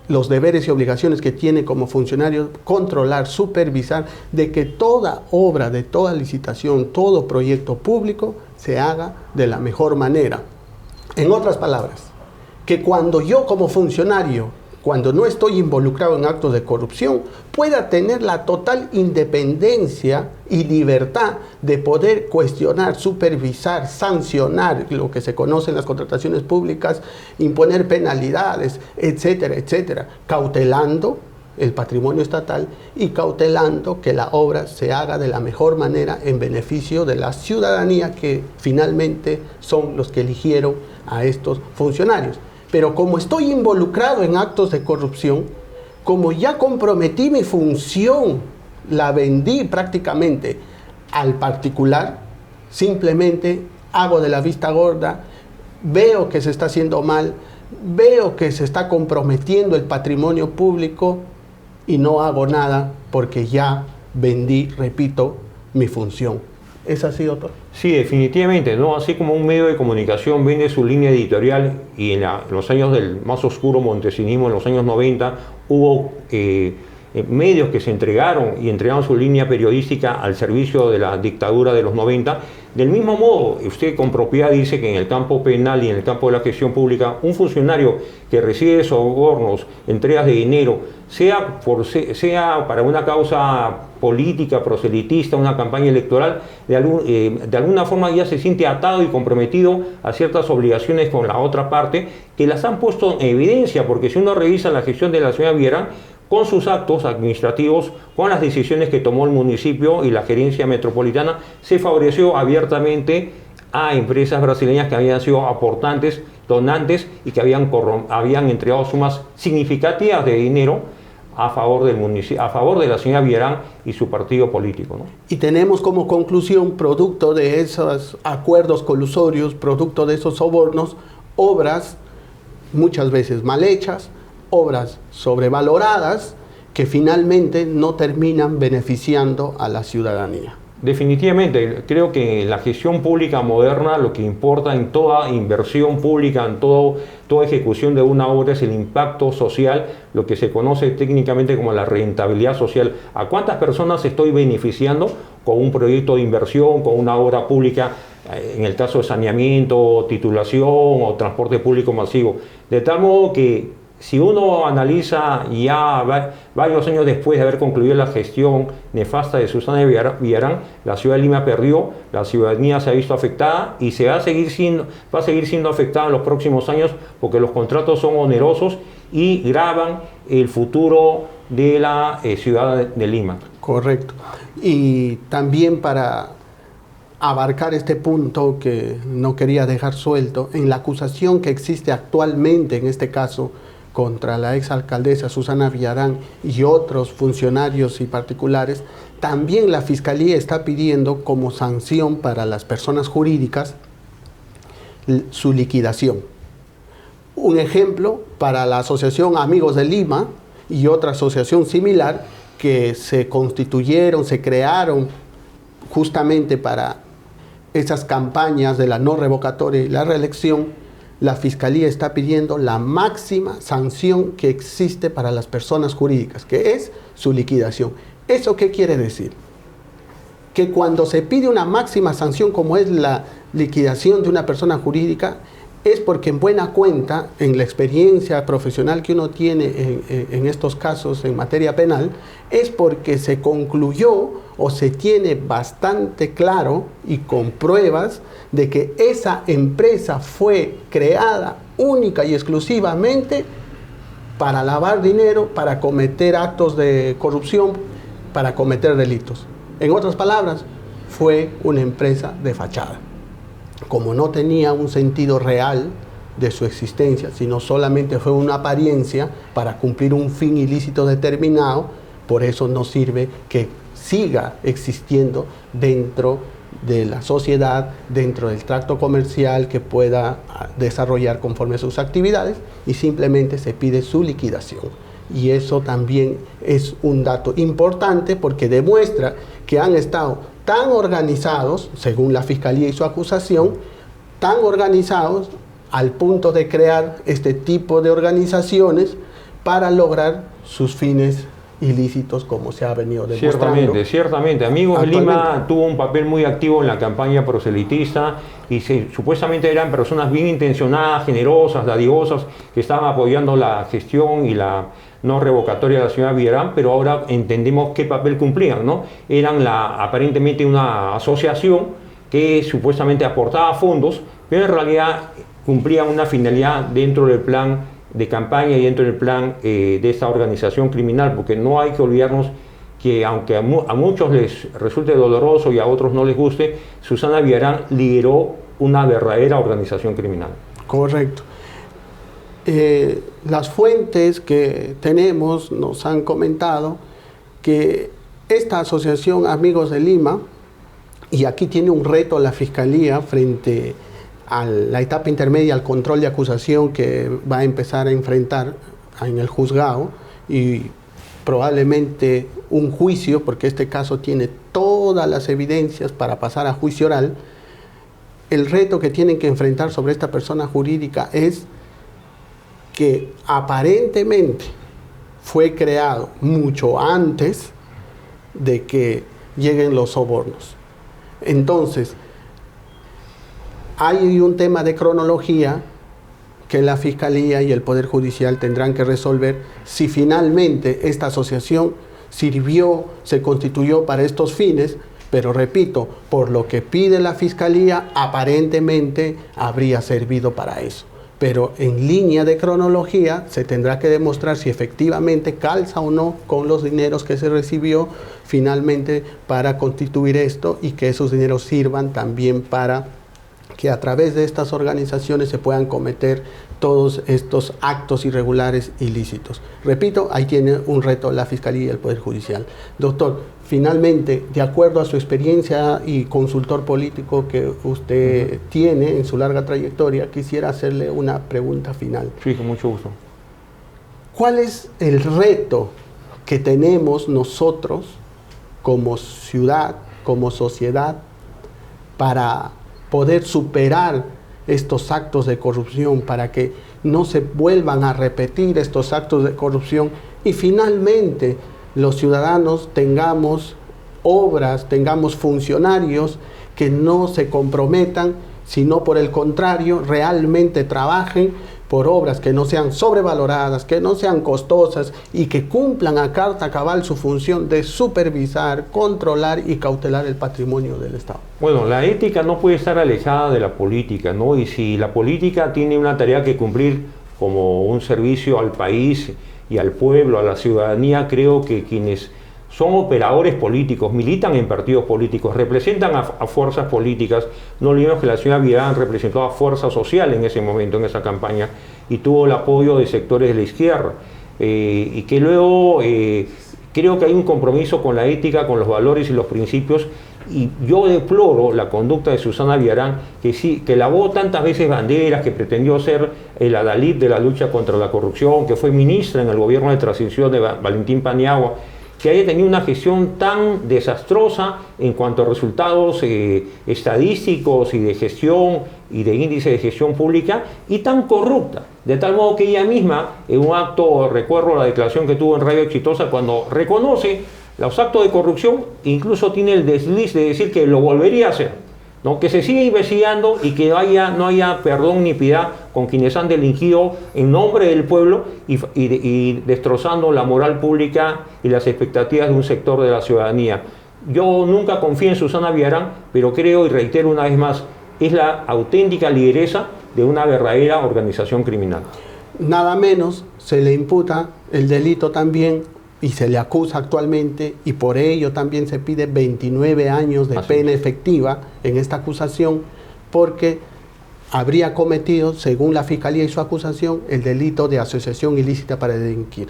los deberes y obligaciones que tiene como funcionario, controlar, supervisar de que toda obra, de toda licitación, todo proyecto público se haga de la mejor manera. En otras palabras, que cuando yo como funcionario, cuando no estoy involucrado en actos de corrupción, pueda tener la total independencia y libertad de poder cuestionar, supervisar, sancionar lo que se conoce en las contrataciones públicas, imponer penalidades, etcétera, etcétera, cautelando el patrimonio estatal y cautelando que la obra se haga de la mejor manera en beneficio de la ciudadanía, que finalmente son los que eligieron a estos funcionarios. Pero como estoy involucrado en actos de corrupción, como ya comprometí mi función, la vendí prácticamente al particular, simplemente hago de la vista gorda, veo que se está haciendo mal, veo que se está comprometiendo el patrimonio público y no hago nada porque ya vendí, repito, mi función. ¿Es así, doctor? Sí, definitivamente, ¿no? Así como un medio de comunicación vende su línea editorial y en los años del más oscuro montesinismo, en los años 90, hubo medios que se entregaron y entregaron su línea periodística al servicio de la dictadura de los 90. Del mismo modo, usted con propiedad dice que en el campo penal y en el campo de la gestión pública, un funcionario que recibe sobornos, entregas de dinero, sea para una causa política, proselitista, una campaña electoral, de alguna forma ya se siente atado y comprometido a ciertas obligaciones con la otra parte, que las han puesto en evidencia, porque si uno revisa la gestión de la señora Villarán, con sus actos administrativos, con las decisiones que tomó el municipio y la gerencia metropolitana, se favoreció abiertamente a empresas brasileñas que habían sido aportantes, donantes y que habían entregado sumas significativas de dinero a favor del municipio, a favor de la señora Villarán y su partido político, ¿no? Y tenemos como conclusión, producto de esos acuerdos colusorios, producto de esos sobornos, obras muchas veces mal hechas, obras sobrevaloradas que finalmente no terminan beneficiando a la ciudadanía. Definitivamente, creo que en la gestión pública moderna lo que importa en toda inversión pública, en toda ejecución de una obra es el impacto social, lo que se conoce técnicamente como la rentabilidad social. ¿A cuántas personas estoy beneficiando con un proyecto de inversión, con una obra pública, en el caso de saneamiento, titulación o transporte público masivo? De tal modo que si uno analiza ya varios años después de haber concluido la gestión nefasta de Susana Villarán, la ciudad de Lima perdió, la ciudadanía se ha visto afectada y va a seguir siendo afectada en los próximos años porque los contratos son onerosos y gravan el futuro de la ciudad de Lima. Correcto. Y también para abarcar este punto que no quería dejar suelto, en la acusación que existe actualmente en este caso contra la exalcaldesa Susana Villarán y otros funcionarios y particulares, también la Fiscalía está pidiendo como sanción para las personas jurídicas su liquidación. Un ejemplo para la Asociación Amigos de Lima y otra asociación similar que se constituyeron, se crearon justamente para esas campañas de la no revocatoria y la reelección. La Fiscalía está pidiendo la máxima sanción que existe para las personas jurídicas, que es su liquidación. ¿Eso qué quiere decir? Que cuando se pide una máxima sanción como es la liquidación de una persona jurídica, es porque en buena cuenta, en la experiencia profesional que uno tiene en estos casos en materia penal, es porque se concluyó o se tiene bastante claro y con pruebas de que esa empresa fue creada única y exclusivamente para lavar dinero, para cometer actos de corrupción, para cometer delitos. En otras palabras, fue una empresa de fachada. Como no tenía un sentido real de su existencia, sino solamente fue una apariencia para cumplir un fin ilícito determinado, por eso no sirve que siga existiendo dentro de la sociedad, dentro del tracto comercial que pueda desarrollar conforme a sus actividades, y simplemente se pide su liquidación. Y eso también es un dato importante porque demuestra que han estado tan organizados, según la Fiscalía y su acusación, tan organizados al punto de crear este tipo de organizaciones para lograr sus fines ilícitos como se ha venido demostrando. Ciertamente. Amigos de Lima tuvo un papel muy activo en la campaña proselitista y supuestamente eran personas bien intencionadas, generosas, dadivosas, que estaban apoyando la gestión y la no revocatoria de la señora Villarán, pero ahora entendemos qué papel cumplían, ¿no? Eran aparentemente una asociación que supuestamente aportaba fondos, pero en realidad cumplían una finalidad dentro del plan de campaña y dentro del plan de esta organización criminal, porque no hay que olvidarnos que aunque a muchos les resulte doloroso y a otros no les guste, Susana Villarán lideró una verdadera organización criminal. Correcto. Las fuentes que tenemos nos han comentado que esta asociación Amigos de Lima, y aquí tiene un reto la Fiscalía frente a la etapa intermedia, al control de acusación que va a empezar a enfrentar en el juzgado y probablemente un juicio, porque este caso tiene todas las evidencias para pasar a juicio oral. El reto que tienen que enfrentar sobre esta persona jurídica es que aparentemente fue creado mucho antes de que lleguen los sobornos. Entonces, hay un tema de cronología que la Fiscalía y el Poder Judicial tendrán que resolver si finalmente esta asociación sirvió, se constituyó para estos fines, pero repito, por lo que pide la Fiscalía, aparentemente habría servido para eso. Pero en línea de cronología se tendrá que demostrar si efectivamente calza o no con los dineros que se recibió finalmente para constituir esto y que esos dineros sirvan también para que a través de estas organizaciones se puedan cometer todos estos actos irregulares ilícitos. Repito, ahí tiene un reto la Fiscalía y el Poder Judicial. Doctor, finalmente, de acuerdo a su experiencia y consultor político que usted tiene en su larga trayectoria, quisiera hacerle una pregunta final. Sí, con mucho gusto. ¿Cuál es el reto que tenemos nosotros como ciudad, como sociedad, para poder superar estos actos de corrupción, para que no se vuelvan a repetir estos actos de corrupción y finalmente los ciudadanos tengamos obras, tengamos funcionarios que no se comprometan, sino por el contrario, realmente trabajen por obras que no sean sobrevaloradas, que no sean costosas y que cumplan a carta cabal su función de supervisar, controlar y cautelar el patrimonio del Estado? Bueno, la ética no puede estar alejada de la política, ¿no? Y si la política tiene una tarea que cumplir como un servicio al país y al pueblo, a la ciudadanía, creo que quienes son operadores políticos, militan en partidos políticos, representan a fuerzas políticas. No olvidemos que la señora Villarán representó a Fuerza Social en ese momento, en esa campaña, y tuvo el apoyo de sectores de la izquierda. Y que luego creo que hay un compromiso con la ética, con los valores y los principios, y yo deploro la conducta de Susana Villarán, que lavó tantas veces banderas, que pretendió ser el adalid de la lucha contra la corrupción, que fue ministra en el gobierno de transición de Valentín Paniagua, que haya tenido una gestión tan desastrosa en cuanto a resultados estadísticos y de gestión y de índice de gestión pública, y tan corrupta, de tal modo que ella misma, en un acto, recuerdo la declaración que tuvo en Radio Exitosa, cuando reconoce los actos de corrupción, incluso tiene el desliz de decir que lo volvería a hacer, ¿no? Que se siga investigando y que no haya perdón ni piedad con quienes han delinquido en nombre del pueblo y destrozando la moral pública y las expectativas de un sector de la ciudadanía. Yo nunca confié en Susana Villarán, pero creo y reitero una vez más, es la auténtica lideresa de una verdadera organización criminal. Nada menos se le imputa el delito también y se le acusa actualmente, y por ello también se pide 29 años de pena efectiva en esta acusación, porque habría cometido, según la Fiscalía y su acusación, el delito de asociación ilícita para delinquir.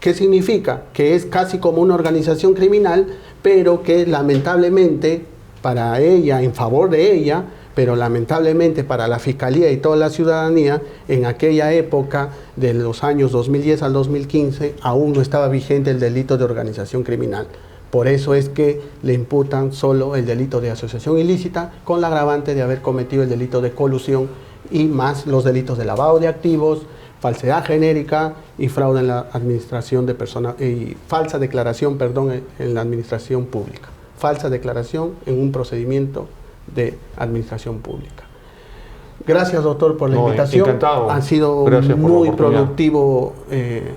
¿Qué significa? Que es casi como una organización criminal, pero que lamentablemente para ella, en favor de ella, pero lamentablemente para la Fiscalía y toda la ciudadanía, en aquella época de los años 2010 al 2015, aún no estaba vigente el delito de organización criminal. Por eso es que le imputan solo el delito de asociación ilícita, con la agravante de haber cometido el delito de colusión y más los delitos de lavado de activos, falsedad genérica y fraude en la administración de personas, y falsa declaración, perdón, en la administración pública. Falsa declaración en un procedimiento de administración pública. Gracias, doctor, por la invitación. Encantado. Ha sido muy productivo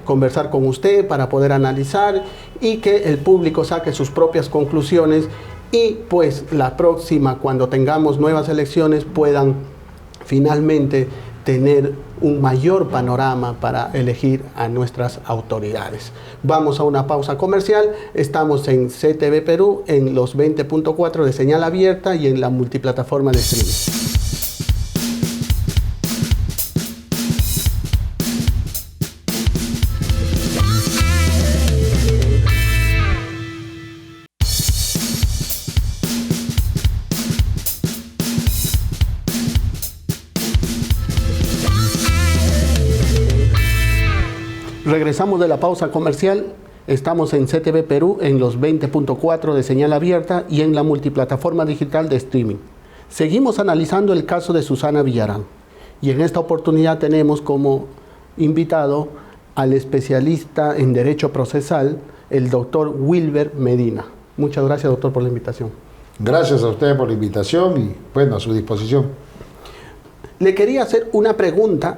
conversar con usted para poder analizar y que el público saque sus propias conclusiones y pues la próxima, cuando tengamos nuevas elecciones, puedan finalmente tener un mayor panorama para elegir a nuestras autoridades. Vamos a una pausa comercial. Estamos en CTV Perú, en los 20.4 de señal abierta y en la multiplataforma de streaming. Regresamos de la pausa comercial. Estamos en CTV Perú en los 20.4 de señal abierta y en la multiplataforma digital de streaming. Seguimos analizando el caso de Susana Villarán y en esta oportunidad tenemos como invitado al especialista en Derecho Procesal, el doctor Wilber Medina. Muchas gracias, doctor, por la invitación. Gracias a ustedes por la invitación y bueno, a su disposición. Le quería hacer una pregunta,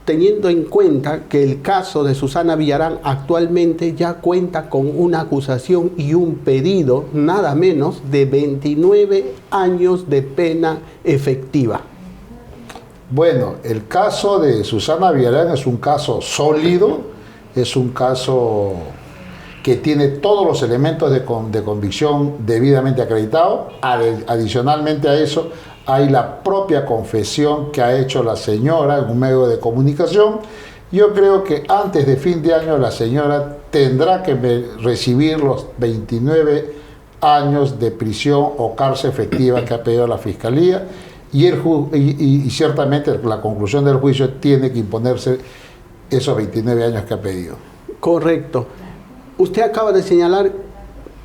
teniendo en cuenta que el caso de Susana Villarán actualmente ya cuenta con una acusación y un pedido, nada menos, de 29 años de pena efectiva. Bueno, el caso de Susana Villarán es un caso sólido, es un caso que tiene todos los elementos de convicción debidamente acreditados. Adicionalmente a eso, hay la propia confesión que ha hecho la señora en un medio de comunicación. Yo creo que antes de fin de año la señora tendrá que recibir los 29 años de prisión o cárcel efectiva que ha pedido la Fiscalía y ciertamente la conclusión del juicio tiene que imponerse esos 29 años que ha pedido. Correcto. Usted acaba de señalar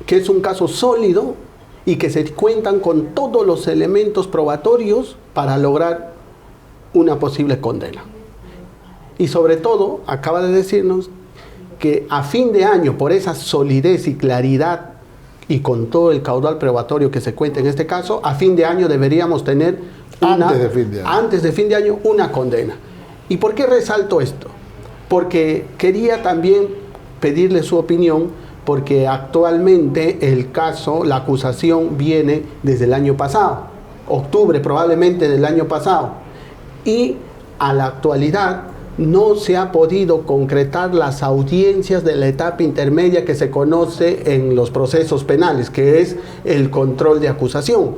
que es un caso sólido y que se cuentan con todos los elementos probatorios para lograr una posible condena. Y sobre todo, acaba de decirnos que a fin de año, por esa solidez y claridad y con todo el caudal probatorio que se cuenta en este caso, a fin de año deberíamos tener antes de fin de año una condena. ¿Y por qué resalto esto? Porque quería también pedirle su opinión, porque actualmente el caso, la acusación viene desde el año pasado, octubre probablemente del año pasado, y a la actualidad no se ha podido concretar las audiencias de la etapa intermedia que se conoce en los procesos penales, que es el control de acusación,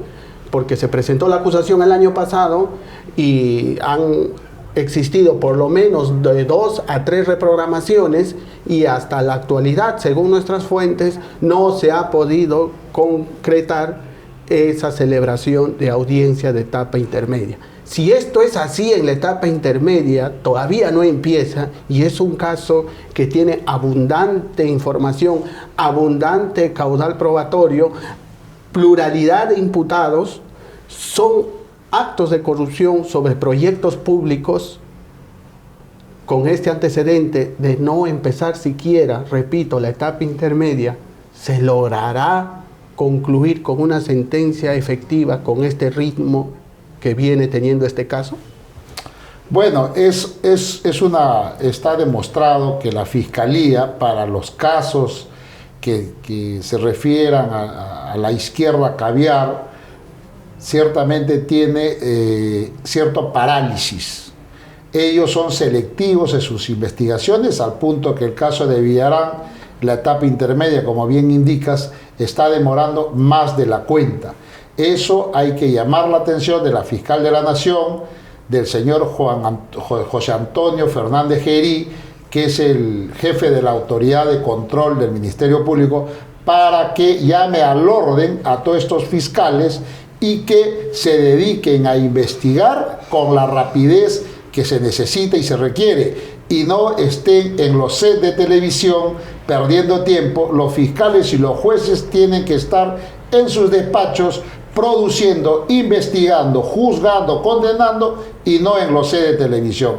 porque se presentó la acusación el año pasado y han existido por lo menos de 2 a 3 reprogramaciones y hasta la actualidad, según nuestras fuentes, no se ha podido concretar esa celebración de audiencia de etapa intermedia. Si esto es así en la etapa intermedia, todavía no empieza y es un caso que tiene abundante información, abundante caudal probatorio, pluralidad de imputados, son actos de corrupción sobre proyectos públicos. Con este antecedente de no empezar siquiera, repito, la etapa intermedia, ¿se logrará concluir con una sentencia efectiva con este ritmo que viene teniendo este caso? Bueno, está demostrado que la Fiscalía, para los casos que se refieran a la izquierda caviar, ciertamente tiene cierto parálisis. Ellos son selectivos en sus investigaciones, al punto que el caso de Villarán, la etapa intermedia, como bien indicas, está demorando más de la cuenta. Eso hay que llamar la atención de la fiscal de la Nación, del señor José Antonio Fernández Gerí, que es el jefe de la autoridad de control del Ministerio Público, para que llame al orden a todos estos fiscales y que se dediquen a investigar con la rapidez que se necesita y se requiere, y no estén en los sets de televisión perdiendo tiempo. Los fiscales y los jueces tienen que estar en sus despachos produciendo, investigando, juzgando, condenando y no en los sets de televisión.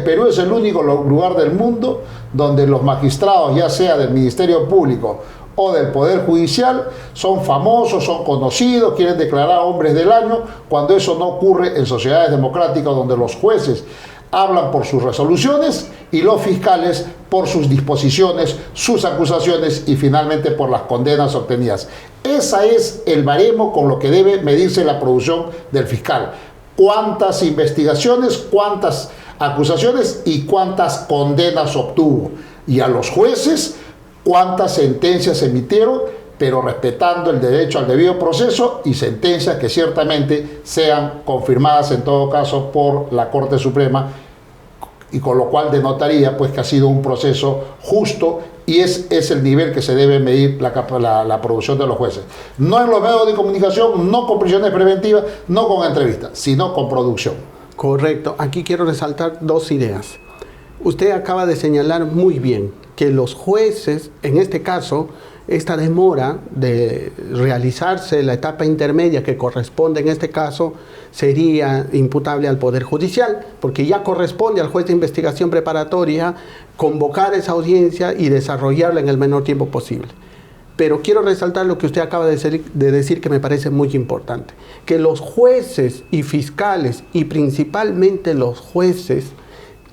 Perú es el único lugar del mundo donde los magistrados, ya sea del Ministerio Público o del Poder Judicial, son famosos, son conocidos, quieren declarar hombres del año, cuando eso no ocurre en sociedades democráticas donde los jueces hablan por sus resoluciones y los fiscales por sus disposiciones, sus acusaciones y finalmente por las condenas obtenidas. Ese es el baremo con lo que debe medirse la producción del fiscal. Cuántas investigaciones, cuántas acusaciones y cuántas condenas obtuvo. Y a los jueces, cuántas sentencias emitieron, pero respetando el derecho al debido proceso y sentencias que ciertamente sean confirmadas en todo caso por la Corte Suprema, y con lo cual denotaría pues que ha sido un proceso justo y es el nivel que se debe medir la producción de los jueces. No en los medios de comunicación, no con prisiones preventivas, no con entrevistas, sino con producción. Correcto. Aquí quiero resaltar dos ideas. Usted acaba de señalar muy bien que los jueces, en este caso, esta demora de realizarse la etapa intermedia que corresponde en este caso sería imputable al Poder Judicial, porque ya corresponde al juez de investigación preparatoria convocar esa audiencia y desarrollarla en el menor tiempo posible. Pero quiero resaltar lo que usted acaba de decir que me parece muy importante, que los jueces y fiscales, y principalmente los jueces,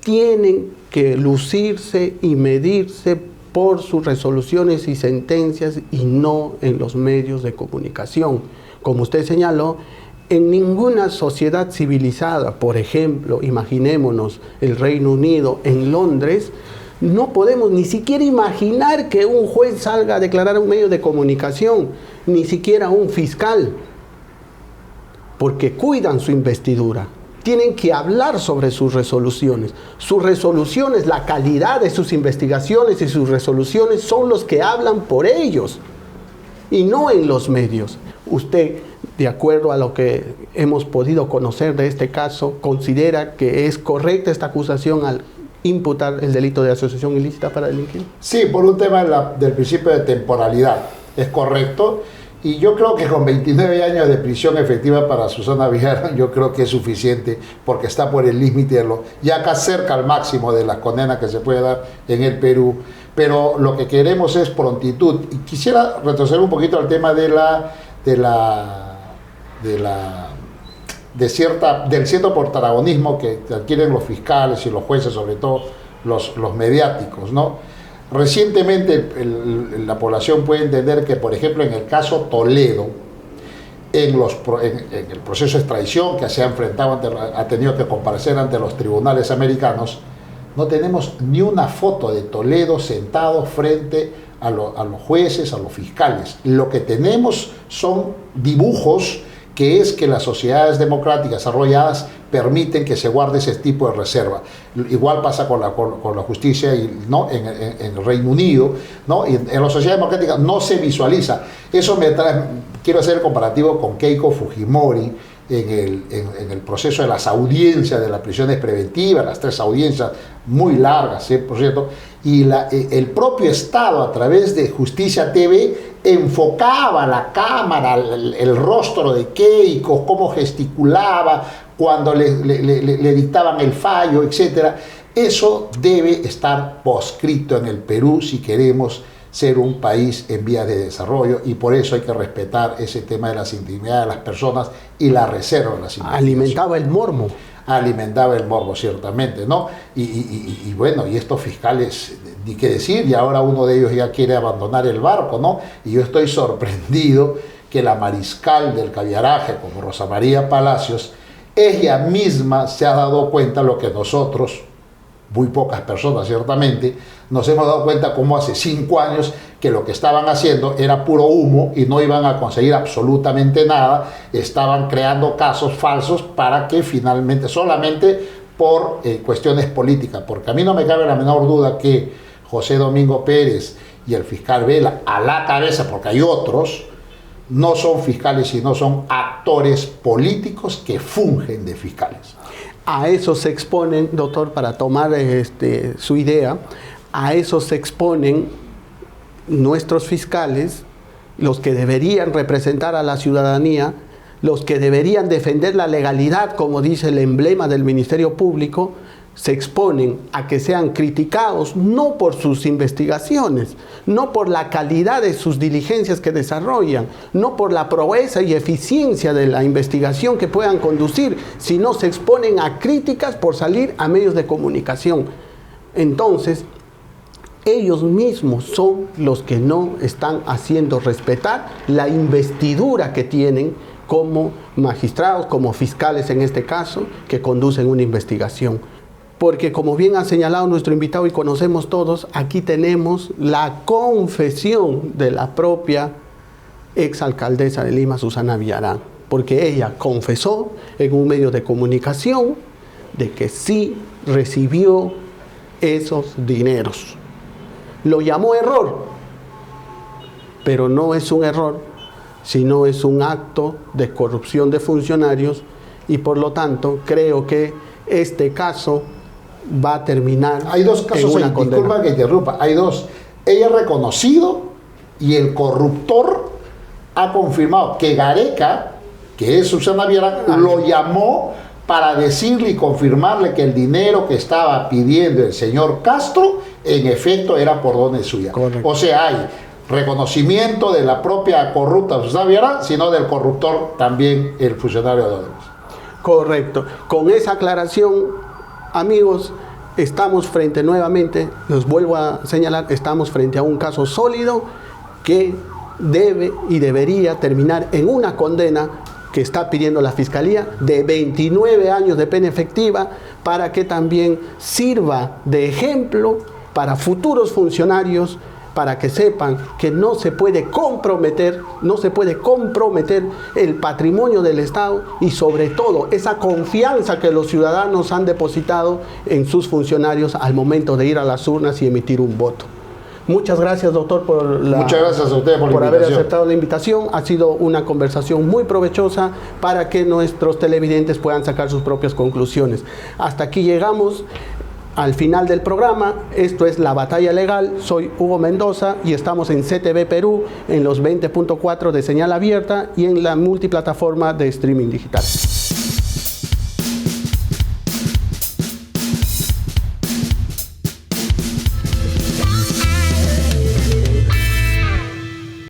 tienen que lucirse y medirse por sus resoluciones y sentencias y no en los medios de comunicación. Como usted señaló, en ninguna sociedad civilizada, por ejemplo, imaginémonos el Reino Unido, en Londres, no podemos ni siquiera imaginar que un juez salga a declarar a un medio de comunicación, ni siquiera un fiscal, porque cuidan su investidura. Tienen que hablar sobre sus resoluciones. Sus resoluciones, la calidad de sus investigaciones y sus resoluciones son los que hablan por ellos y no en los medios. Usted, de acuerdo a lo que hemos podido conocer de este caso, ¿considera que es correcta esta acusación al imputar el delito de asociación ilícita para delinquir? Sí, por un tema del principio de temporalidad. Es correcto. Y yo creo que con 29 años de prisión efectiva para Susana Villarán, yo creo que es suficiente porque está por el límite, ya acá cerca al máximo de las condenas que se puede dar en el Perú. Pero lo que queremos es prontitud. Y quisiera retroceder un poquito al tema del cierto protagonismo que adquieren los fiscales y los jueces, sobre todo los mediáticos, ¿no? Recientemente la población puede entender que, por ejemplo, en el caso Toledo, en el proceso de extradición que se ha enfrentado, ha tenido que comparecer ante los tribunales americanos, no tenemos ni una foto de Toledo sentado frente a los jueces, a los fiscales. Lo que tenemos son dibujos que es que las sociedades democráticas desarrolladas permiten que se guarde ese tipo de reserva. Igual pasa con la justicia ¿no? en el Reino Unido, ¿no? Y en las sociedades democráticas no se visualiza. Eso quiero hacer el comparativo con Keiko Fujimori en el proceso de las audiencias de las prisiones preventivas, las 3 audiencias muy largas, ¿sí? Por cierto, y el propio Estado a través de Justicia TV enfocaba la cámara, el rostro de Keiko, cómo gesticulaba cuando le dictaban el fallo, etc. Eso debe estar proscrito en el Perú si queremos ser un país en vías de desarrollo, y por eso hay que respetar ese tema de las intimidades de las personas y la reserva de las intimidades. Alimentaba el morbo. Alimentaba el morbo, ciertamente, ¿no? Y bueno, y estos fiscales, ni qué decir, y ahora uno de ellos ya quiere abandonar el barco, ¿no? Y yo estoy sorprendido que la mariscal del caviaraje, como Rosa María Palacios, ella misma se ha dado cuenta lo que nosotros, muy pocas personas ciertamente, nos hemos dado cuenta como hace 5 años que lo que estaban haciendo era puro humo y no iban a conseguir absolutamente nada, estaban creando casos falsos para que finalmente, solamente por cuestiones políticas, porque a mí no me cabe la menor duda que José Domingo Pérez y el fiscal Vela, a la cabeza, porque hay otros, no son fiscales, sino son actores políticos que fungen de fiscales. A eso se exponen, doctor, para tomar su idea, a eso se exponen nuestros fiscales los que deberían representar a la ciudadanía, los que deberían defender la legalidad, como dice el emblema del Ministerio Público, se exponen a que sean criticados no por sus investigaciones, no por la calidad de sus diligencias que desarrollan, no por la proeza y eficiencia de la investigación que puedan conducir, sino se exponen a críticas por salir a medios de comunicación. Entonces, ellos mismos son los que no están haciendo respetar la investidura que tienen como magistrados, como fiscales en este caso, que conducen una investigación. Porque como bien ha señalado nuestro invitado y conocemos todos, aquí tenemos la confesión de la propia exalcaldesa de Lima, Susana Villarán, porque ella confesó en un medio de comunicación de que sí recibió esos dineros. Lo llamó error, pero no es un error, sino es un acto de corrupción de funcionarios y por lo tanto creo que este caso va a terminar. Hay dos casos, disculpa que interrumpa, hay dos. Ella ha reconocido y el corruptor ha confirmado que Gareca, que es Susana Villarán, lo llamó para decirle y confirmarle que el dinero que estaba pidiendo el señor Castro en efecto era por dones suyas. Correcto. O sea, hay reconocimiento de la propia corrupta Susana Villarán, sino del corruptor también el funcionario de Odebrecht. Correcto. Con esa aclaración, amigos, estamos frente nuevamente, los vuelvo a señalar, estamos frente a un caso sólido que debe y debería terminar en una condena que está pidiendo la Fiscalía de 29 años de pena efectiva para que también sirva de ejemplo para futuros funcionarios, para que sepan que no se puede comprometer el patrimonio del Estado y sobre todo esa confianza que los ciudadanos han depositado en sus funcionarios al momento de ir a las urnas y emitir un voto. Muchas gracias, doctor, Muchas gracias a usted por haber aceptado la invitación. Ha sido una conversación muy provechosa para que nuestros televidentes puedan sacar sus propias conclusiones. Hasta aquí llegamos al final del programa. Esto es La Batalla Legal. Soy Hugo Mendoza y estamos en CTV Perú, en los 20.4 de señal abierta y en la multiplataforma de streaming digital.